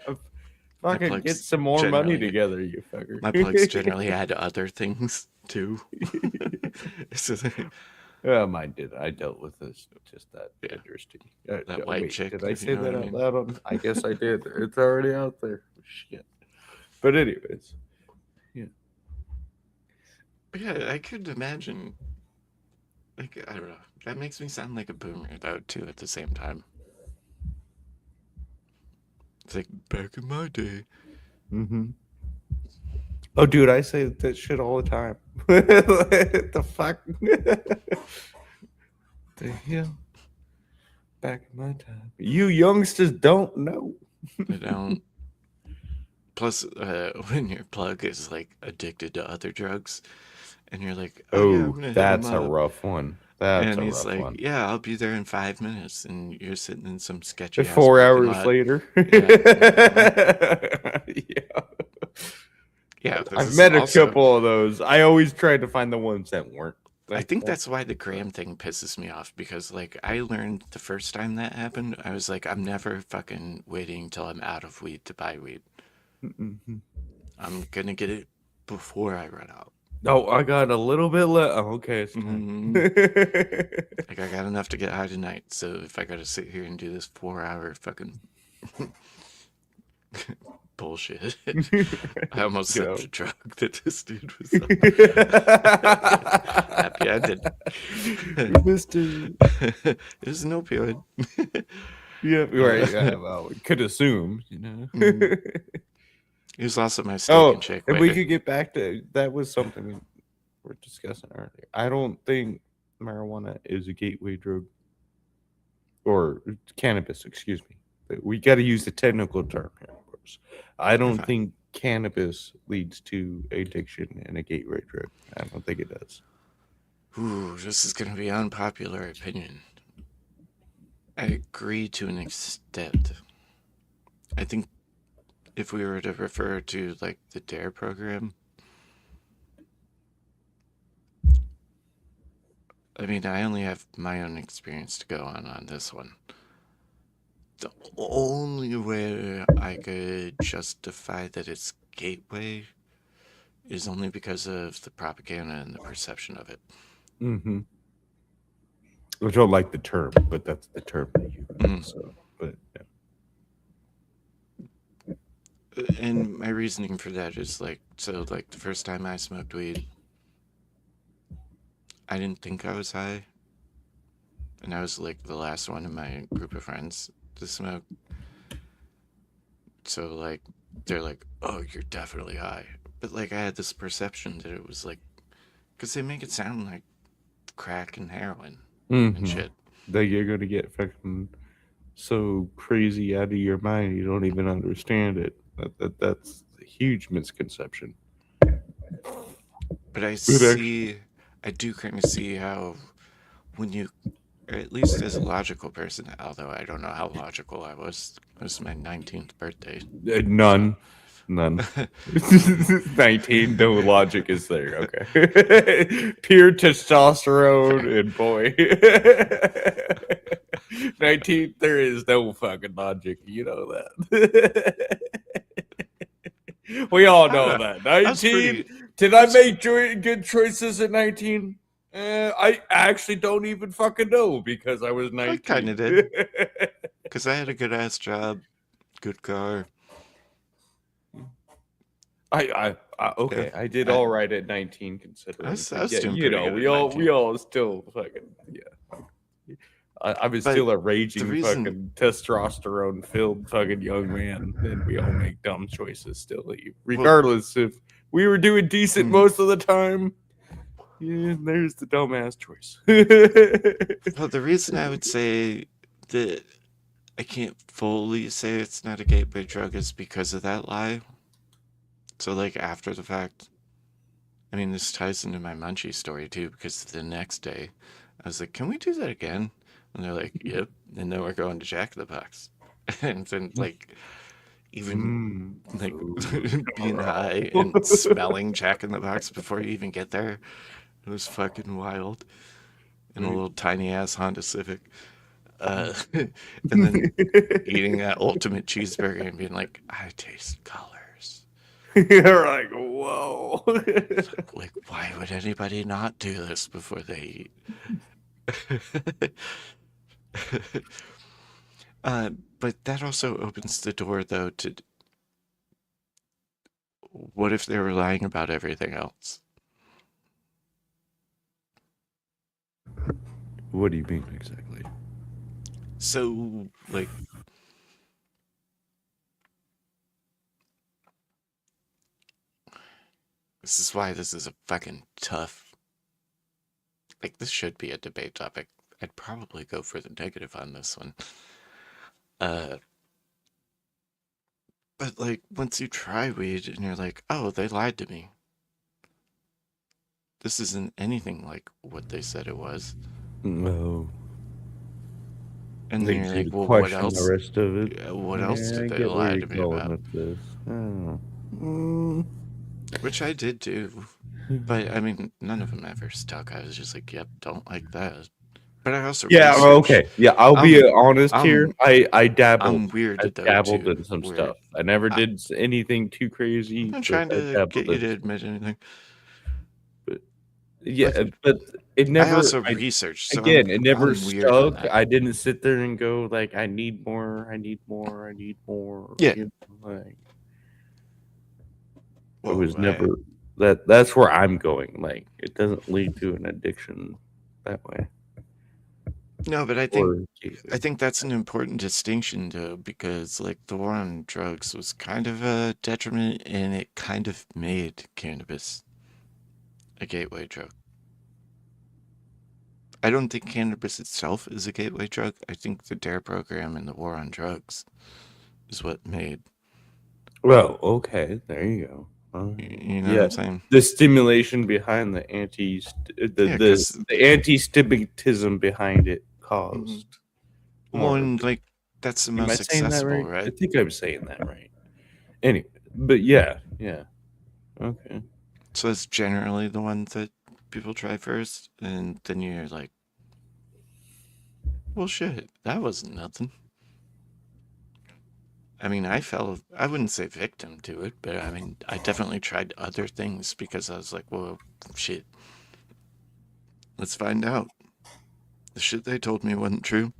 fucking plugs get some more money generally- together, you fucker. My plugs generally had other things too. So, Mine did. I dealt with this. Just that Yeah. interesting. That white chick, Did I if you say know that what I out mean. loud? I guess I did. It's already out there. Shit. But anyways, But yeah, I could imagine. Like I don't know. That makes me sound like a boomer though too. At the same time, it's like back in my day. mm-hmm. Oh, dude, I say that shit all the time. The fuck? The hell? Back in my time. You youngsters don't know. I don't. Plus, when your plug is like addicted to other drugs, and you're like, "Oh, yeah, I'm gonna hit that's him a up." rough one. That's And a he's rough like, one. "Yeah, I'll be there in 5 minutes," and you're sitting in some sketchy. 4 parking hours lot. later. Yeah. Yeah, this I've is met a also- couple of those. I always tried to find the ones that weren't. I think that's why the gram thing pisses me off because, like, I learned the first time that happened, I was like, I'm never fucking waiting till I'm out of weed to buy weed. I'm gonna get it before I run out. Oh, I got a little bit left. Oh, okay, it's time. Like, I got enough to get high tonight, so if I gotta sit here and do this 4-hour fucking bullshit, I almost said the drug that this dude was on. Happy I did. Mr. It was an opioid. Yeah, right. Yeah, well, we could assume, you know. He was also my steak Oh, and shake and we waiter. could get back to that. Was something we were discussing earlier. I don't think marijuana is a gateway drug, or cannabis. Excuse me. We got to use the technical term here, of course. I don't fine. think cannabis leads to addiction and a gateway drug. I don't think it does. Ooh, this is gonna be unpopular opinion. I agree to an extent. I think if we were to refer to like the DARE program, I mean, I only have my own experience to go on this one. The only way I could justify that it's gateway is only because of the propaganda and the perception of it. Mm-hmm. Which I don't like the term, but that's the term that you use. So, but yeah. And my reasoning for that is like, so like the first time I smoked weed, I didn't think I was high. And I was like the last one in my group of friends to smoke. So like, they're like, oh, you're definitely high. But like, I had this perception that it was like, because they make it sound like crack and heroin and shit. That you're gonna get fucking so crazy out of your mind you don't even understand it. That's a huge misconception. But I actually- do kind of see how when you, or at least as a logical person, although I don't know how logical I was. It was my 19th birthday. None. 19, no logic is there. Okay. Pure testosterone and boy. 19, there is no fucking logic. You know that. We all I don't know know. that. I was 19. pretty. Did I make good choices at 19? I actually don't even fucking know because I was I kind 19. of did because I had a good ass job, good car. Yeah, Okay, I did I, all right at 19 I considering, was, I but was yeah, doing pretty good at we 19. all still fucking yeah. I was But still a the raging reason, fucking testosterone filled fucking young man, and we all make dumb choices still, well, regardless if we were doing decent mm, most of the time. Yeah, there's the dumbass choice. well, the reason I would say that I can't fully say it's not a gateway drug is because of that lie. So, like, after the fact, I mean, this ties into my munchie story too, because the next day I was like, can we do that again? And they're like, yep. And then we're going to Jack in the Box. And then, like, even like Food being high tomorrow. and smelling Jack in the Box before you even get there, it was fucking wild. In a little tiny ass Honda Civic. And then eating that ultimate cheeseburger and being like, I taste colors. You're like, whoa. Like, why would anybody not do this before they eat? But that also opens the door, though, to what if they were lying about everything else? What do you mean exactly? So, like, this is why this is a fucking tough. Like, this should be a debate topic. I'd probably go for the negative on this one. Uh, but like, once you try weed and you're like, oh, they lied to me. This isn't anything like what they said it was. No. And then They you're you like, well, what question the else? rest of it. What else Yeah, did I they get where lie you're to me going about? with this. I don't know. Mm. Which I did do. But I mean, none of them ever stuck. I was just like, yep, don't like that. But I also Yeah, well, researched. okay. Yeah, I'll be I'm honest here. I'm I dabbled. I'm weird I though dabbled too. in some Where stuff. I never I, did anything too I'm crazy, not but trying I to get dabbled you in to some. admit anything. But But yeah, but it I never. also I researched, so again, it never I'm weird on stuck. that. I didn't sit there and go like, I need more. I need more. I need more. Yeah. You know, like it Well, was never that. That's where I'm going. Like it doesn't lead to an addiction that way. no, but I think Or that's an important distinction though, because like the war on drugs was kind of a detriment, and it kind of made cannabis a gateway drug. I don't think cannabis itself is a gateway drug. I think the DARE program and the war on drugs is what made. well, okay, there you go. You know what Yeah, I'm saying? the stimulation behind Yeah, because the anti-stigmatism behind it well, caused more. and like that's the Am I most saying that accessible, right? I right? think I'm saying that right. Anyway, but yeah, okay. So it's generally the one that people try first, and then you're like, well, shit, that wasn't nothing. I mean, I wouldn't say victim to it, but I mean, I definitely tried other things because I was like, well, shit, let's find out. The shit they told me wasn't true.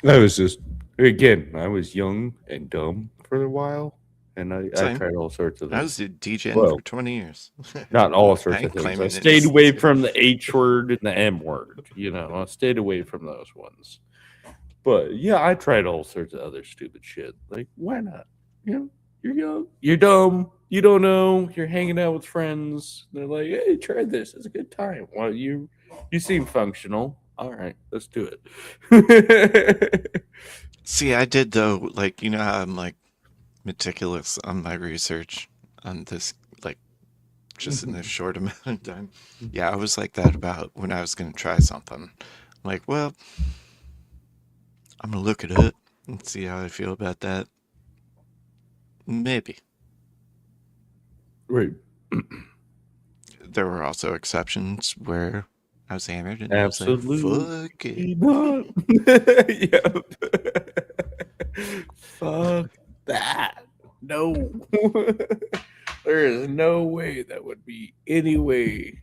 I was just again, I was young and dumb for a while, and I Same. tried all sorts of I things. was a DJing Well, for 20 years. not all I sorts ain't of things. I claiming stayed innocence away here. from the H word and the M word. You know, I stayed away from those ones. But yeah, I tried all sorts of other stupid shit. Like, why not? You know, you're young, you're dumb, you don't know, you're hanging out with friends. They're like, hey, try this. It's a good time. Well, you seem functional. All right, let's do it. See, I did though, like, you know how I'm like meticulous on my research on this, like, just in this short amount of time. Yeah, I was like that about when I was going to try something. I'm like, well, I'm going to look it up and see how I feel about that. Maybe. Right. There were also exceptions where I was hammered and Absolutely I was like, fuck it. not. Yep. Fuck that. no. There is no way that would be any way.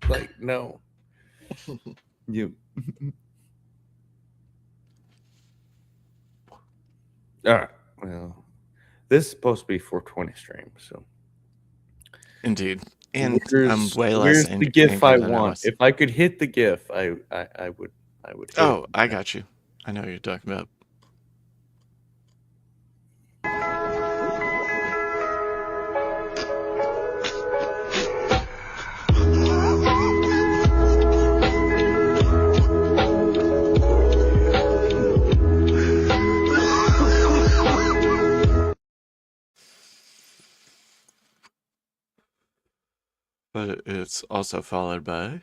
Like, no. You. All right. Well, this is supposed to be 420 stream, so. Indeed. And I'm way Where's less the GIF angry I than I want? was. If I could hit the GIF, I would hit Oh, it. I got you. I know what you're talking about. But it's also followed by.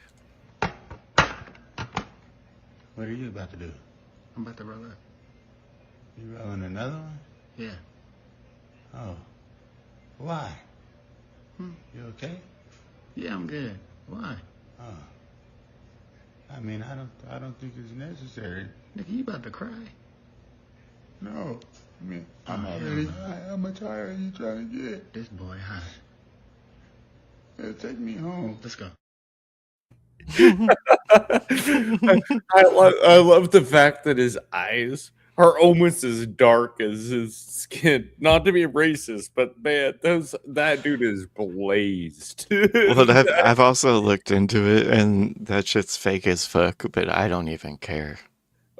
What are you about to do? I'm about to roll up. You rolling another one? Yeah. Oh. Why? Hmm. You okay? Yeah, I'm good. Why? Oh. I mean, I don't think it's necessary. Nigga, you about to cry? No. I mean, I'm Oh, already hell no. high. How much higher are you trying to get? This boy high. Take me home. Let's go. I love the fact that his eyes are almost as dark as his skin. Not to be racist, but man, that dude is blazed. Well, I've also looked into it, and that shit's fake as fuck, but I don't even care.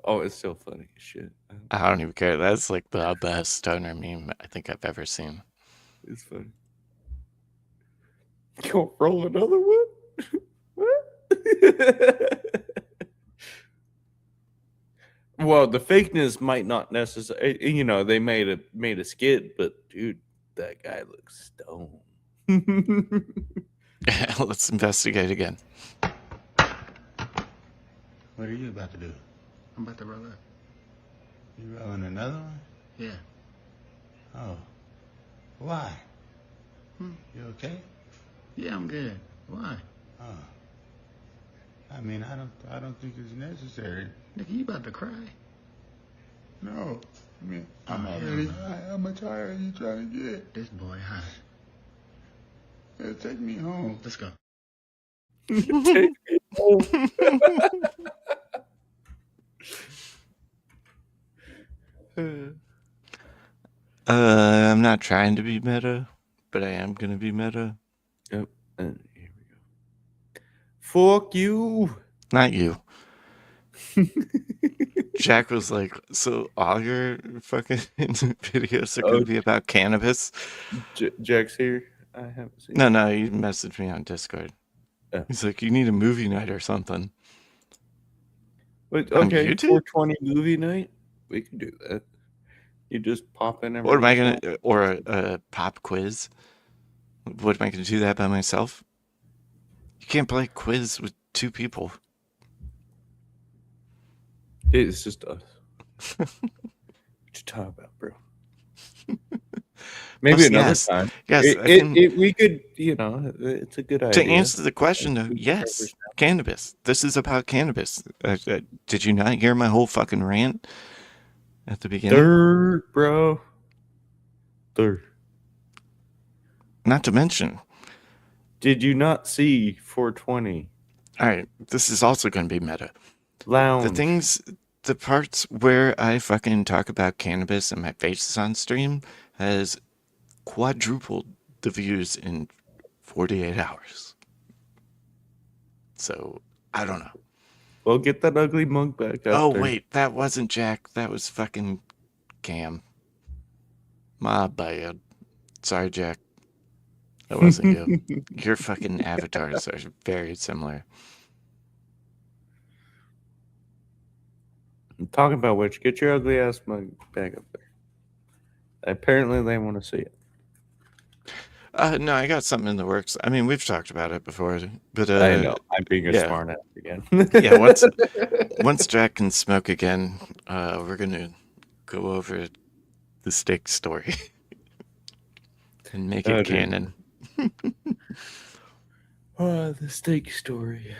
Oh, it's still funny as shit. I don't even care. That's like the best stoner meme I think I've ever seen. It's funny. You gonna roll another one? What? Well, the fakeness might not necessarily. They made a skit, but dude, that guy looks stoned. Let's investigate again. What are you about to do? I'm about to roll up. You rolling another one? Yeah. Oh. Why? Hmm. You okay? Yeah, I'm good. Why? Oh. I mean, I don't think it's necessary. Nigga, you about to cry? No. I mean, I'm Oh, hell already no. high. How much higher are you trying to get? This boy high. Take me home. Let's go. Take me home. I'm not trying to be meta, but I am gonna be meta. Yep. And here we go. Fuck you. Not you. Jack was like, so all your fucking videos are gonna be about cannabis? Jack's here. I haven't seen. No, you messaged me on Discord. Oh. He's like, you need a movie night or something. Wait, On okay, YouTube? 420 movie night. We can do that. You just pop in. Or am I gonna, or a pop quiz? What am I gonna do that by myself? You can't play quiz with two people. It's just us. What you talking about, bro? Maybe Plus, another yes. time. Yes, We could. It's a good to idea. answer the question though, yes, cannabis. This is about cannabis. Did you not hear my whole fucking rant at the beginning? Third, bro. Third. Not to mention, Did you not see 420 all right, this is also going to be meta. Lounge? The parts where I fucking talk about cannabis and my face is on stream has quadrupled the views in 48 hours. So, I don't know. Well, get that ugly mug back out there. Wait, that wasn't Jack. That was fucking Cam. My bad. Sorry, Jack. That wasn't you. Your fucking avatars are very similar. I'm talking about which. Get your ugly ass mug back up there. Apparently, they want to see it. No, I got something in the works. I mean, we've talked about it before, but I know. I'm being a yeah. smart ass again. Yeah, once Jack can smoke again, we're gonna go over the steak story and make it canon. Oh, the steak story.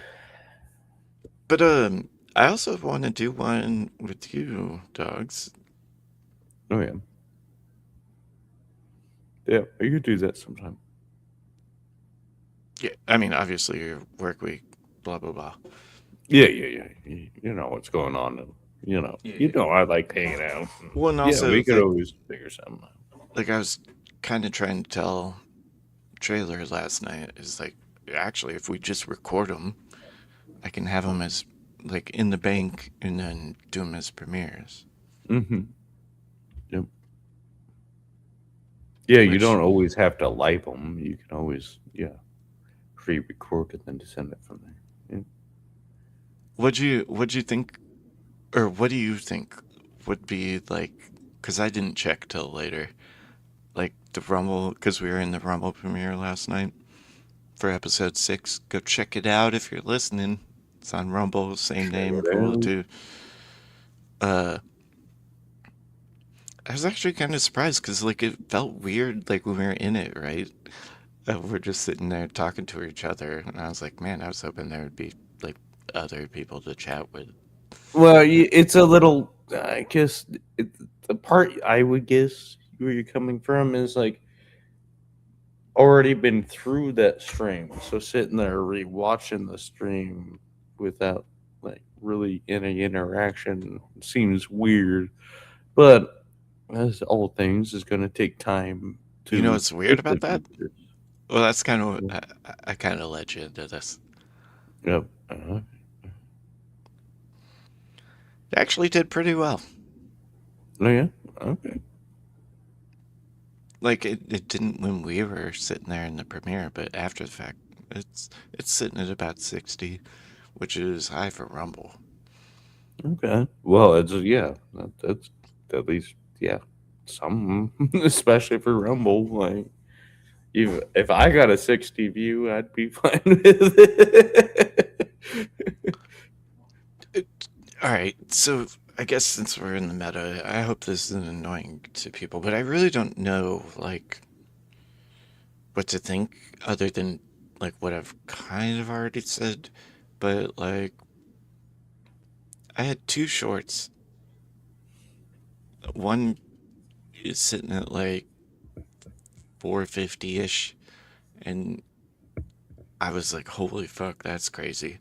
But I also want to do one with you, dogs. Oh yeah. Yeah, you could do that sometime. Yeah, I mean, obviously your work week, blah blah blah. Yeah. You know what's going on, and Yeah. I like hanging out. Well, and Yeah, also we could like always figure something out. I was kind of trying to tell Trailer last night is like actually if we just record them, I can have them as like in the bank and then do them as premieres. Mm-hmm. Yep. Yeah, you Which don't always have to live them. You can always pre-record it and then send it from there. Yeah. what'd you think, or what do you think would be like? Because I didn't check till later. Like the Rumble, because we were in the Rumble premiere last night for episode 6. Go check it out if you're listening. It's on Rumble, same name, Hulu too. I was actually kind of surprised because like it felt weird like when we were in it, right? We're just sitting there talking to each other, and I was like, man, I was hoping there would be like other people to chat with. Well, it's a little. I guess the part I would guess where you're coming from is like already been through that stream, so sitting there rewatching the stream without like really any interaction seems weird. But as all things, is going to take time to You know what's weird get the about that? features. Well, that's kind of I kind of led you into this. Yep. It actually did pretty well. Oh yeah. Okay. Like it didn't when we were sitting there in the premiere, but after the fact, it's sitting at about 60, which is high for Rumble. Okay. Well, that's at least some, especially for Rumble. Like, if I got a 60 view, I'd be fine with it. All right, so I guess since we're in the meta, I hope this isn't annoying to people, but I really don't know like what to think other than like what I've kind of already said. But like I had 2 shorts. One is sitting at like 450-ish, and I was like, holy fuck, that's crazy.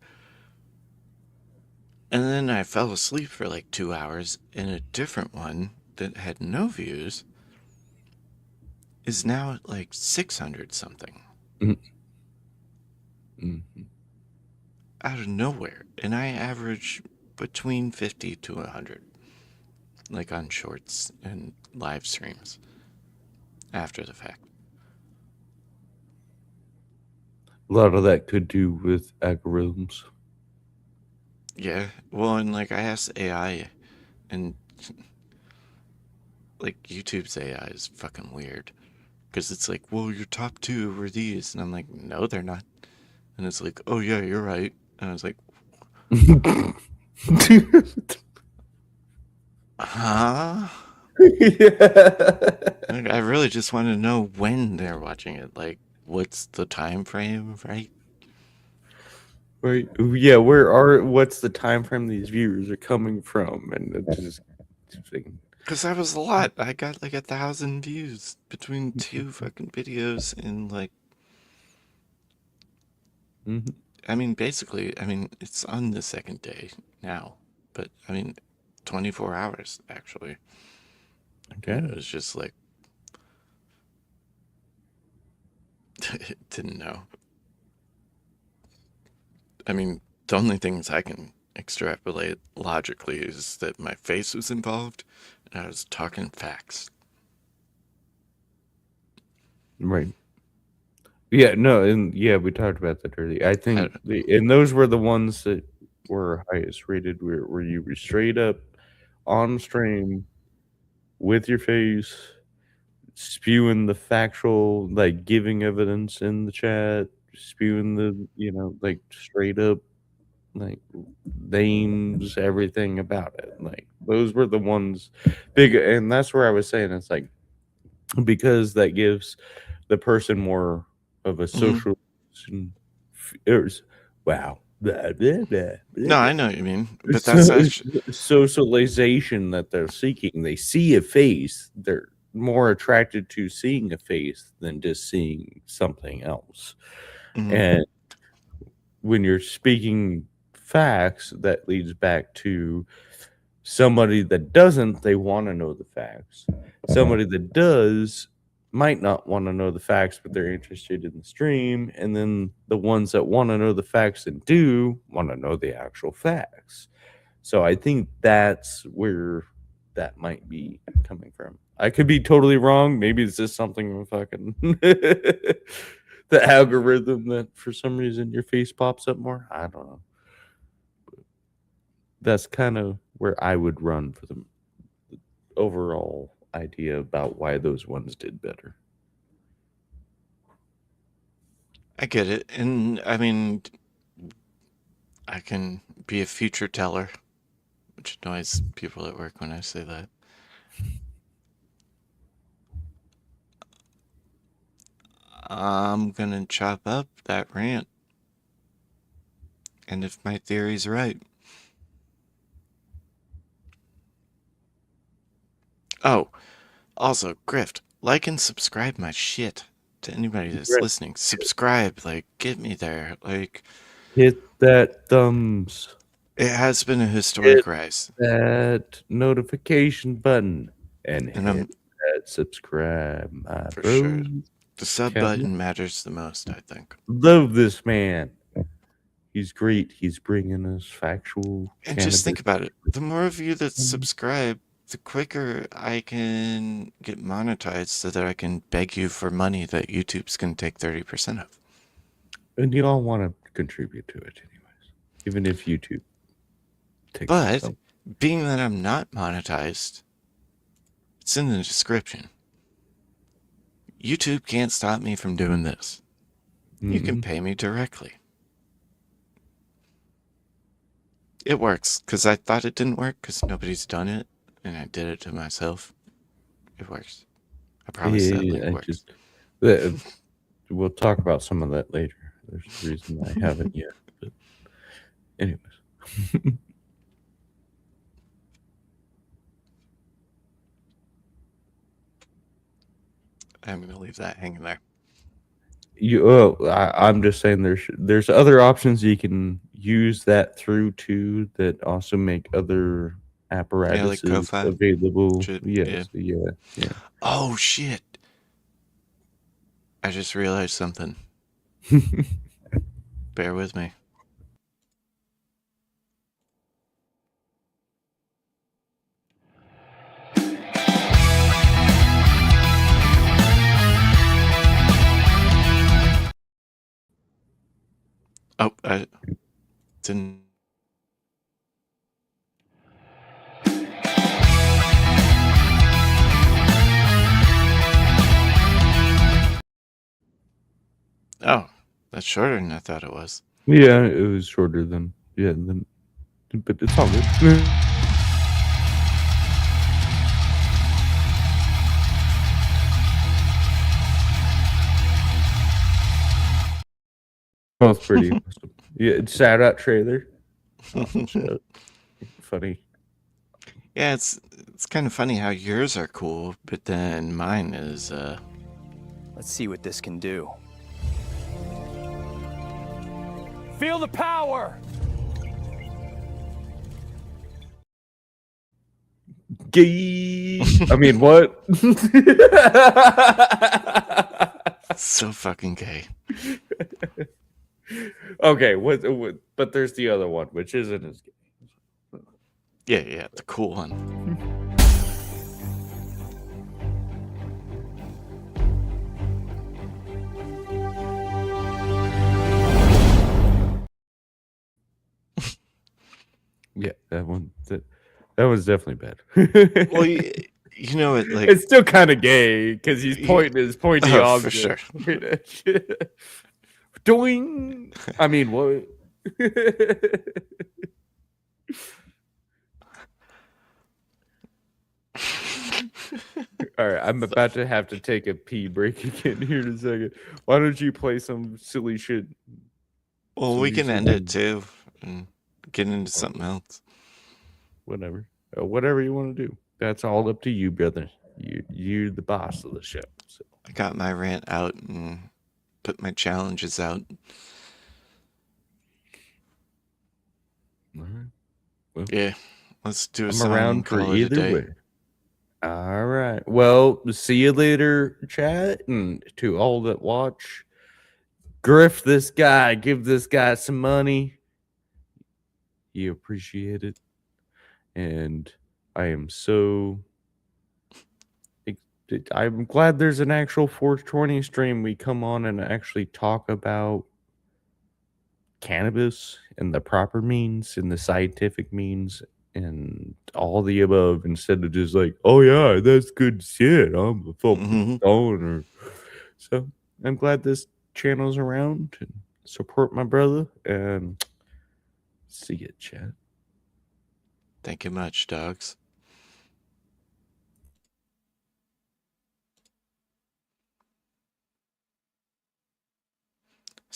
And then I fell asleep for like 2 hours, and a different one that had no views is now at like 600 something. Mm-hmm. Out of nowhere. And I average between 50 to 100, like on shorts and live streams after the fact. A lot of that could do with algorithms. Yeah, well, and like I asked AI, and like YouTube's AI is fucking weird. Because it's like, well, your top 2 were these. And I'm like, no, they're not. And it's like, oh, yeah, you're right. And I was like, huh? Like, I really just want to know when they're watching it. Like, what's the time frame, right? Right. Yeah. What's the time frame these viewers are coming from? And it's just Because that was a lot. I got like 1,000 views between 2 fucking videos in like. mm-hmm. I mean, basically, I mean, it's on the second day now. But, I mean, 24 hours, actually. Okay. It was just like. Didn't know. I mean, the only things I can extrapolate logically is that my face was involved and I was talking facts. Right. Yeah, no, and we talked about that earlier. I think and those were the ones that were highest rated where you were straight up on stream with your face spewing the factual, like giving evidence in the chat, spewing the like straight up like names, everything about it. Like those were the ones big, and that's where I was saying it's like because that gives the person more of a social wow. Blah, blah, blah, No, I know what you mean, but that's actually socialization that they're seeking. They see a face, more attracted to seeing a face than just seeing something else. Mhm. And when you're speaking facts, that leads back to somebody that doesn't, they want to know the facts. Somebody that does might not want to know the facts, but they're interested in the stream. And then the ones that want to know the facts and do want to know the actual facts. So I think that's where that might be coming from. I could be totally wrong. Maybe it's just something fucking the algorithm that for some reason your face pops up more. I don't know. That's kind of where I would run for the overall idea about why those ones did better. I get it. And I mean, I can be a future teller, which annoys people at work when I say that. I'm gonna chop up that rant. And if my theory's right. Oh, also, Grift, like and subscribe my shit to anybody that's Right. listening. Subscribe, like, get me there. Like, Hit that thumbs, it has been a historic rise. that notification button, and And hit I'm that subscribe, my for bros. sure. The sub Count button matters the most, I think. Love this man. He's great. He's bringing us factual. And just think cannabis. about it. The more of you that subscribe, the quicker I can get monetized so that I can beg you for money that YouTube's going to take 30% of. And you all want to contribute to it anyways, even if YouTube takes But some. being that I'm not monetized, it's in the description. YouTube can't stop me from doing this. You can pay me directly. It works, because I thought it didn't work, because nobody's done it, and I did it to myself. It works. I promise that link works. We'll talk about some of that later. There's a reason I haven't yet. But anyways. I'm going to leave that hanging there. I'm just saying there's other options you can use that through too that also make other apparatuses Ko-Fi? available. Yeah. Yeah. Oh, shit. I just realized something. Bear with me. Oh, I didn't. Oh, that's shorter than I thought it was. Yeah, it was shorter than but it's all good. Both pretty awesome. Yeah, shout out trailer. Awesome shit. Funny. Yeah, it's kind of funny how yours are cool, but then mine is Let's see what this can do. Feel the power! Gay. I mean, what? so fucking gay. Okay, what? But there's the other one, which isn't as gay. Yeah, the cool one. Yeah, that one. That was definitely bad. Well, you know it. Like it's still kind of gay because he's pointing his pointy object. For sure. Doing. I mean, what? All right, I'm about to have to take a pee break again here in a second. Why don't you play some silly shit? Well, we can end it too and get into something else. Whatever you want to do. That's all up to you, brother. You're the boss of the show. So. I got my rant out and put my challenges out. All right. Well, Yeah, let's do a I'm song and around for call it a either day. way. All right. Well, see you later, chat, and to all that watch, grift this guy, give this guy some money. You appreciate it, and I am so. I'm glad there's an actual 420 stream. We come on and actually talk about cannabis and the proper means and the scientific means and all the above instead of just like, oh yeah, that's good shit. I'm a fucking stoner. So I'm glad this channel's around and support my brother and see you, chat. Thank you much, dogs.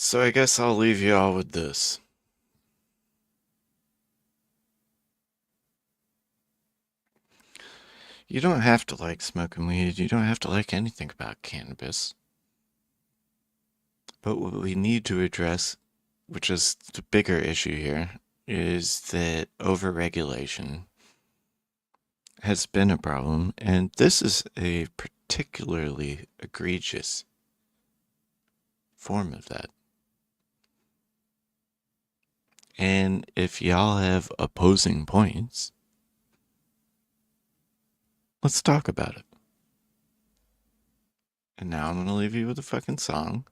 So I guess I'll leave you all with this. You don't have to like smoking weed. You don't have to like anything about cannabis. But what we need to address, which is the bigger issue here, is that overregulation has been a problem, and this is a particularly egregious form of that. And if y'all have opposing points, let's talk about it. And now I'm going to leave you with a fucking song,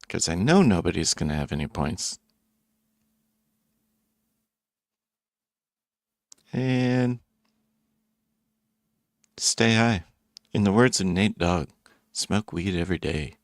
because I know nobody's going to have any points. And stay high. In the words of Nate Dogg, smoke weed every day.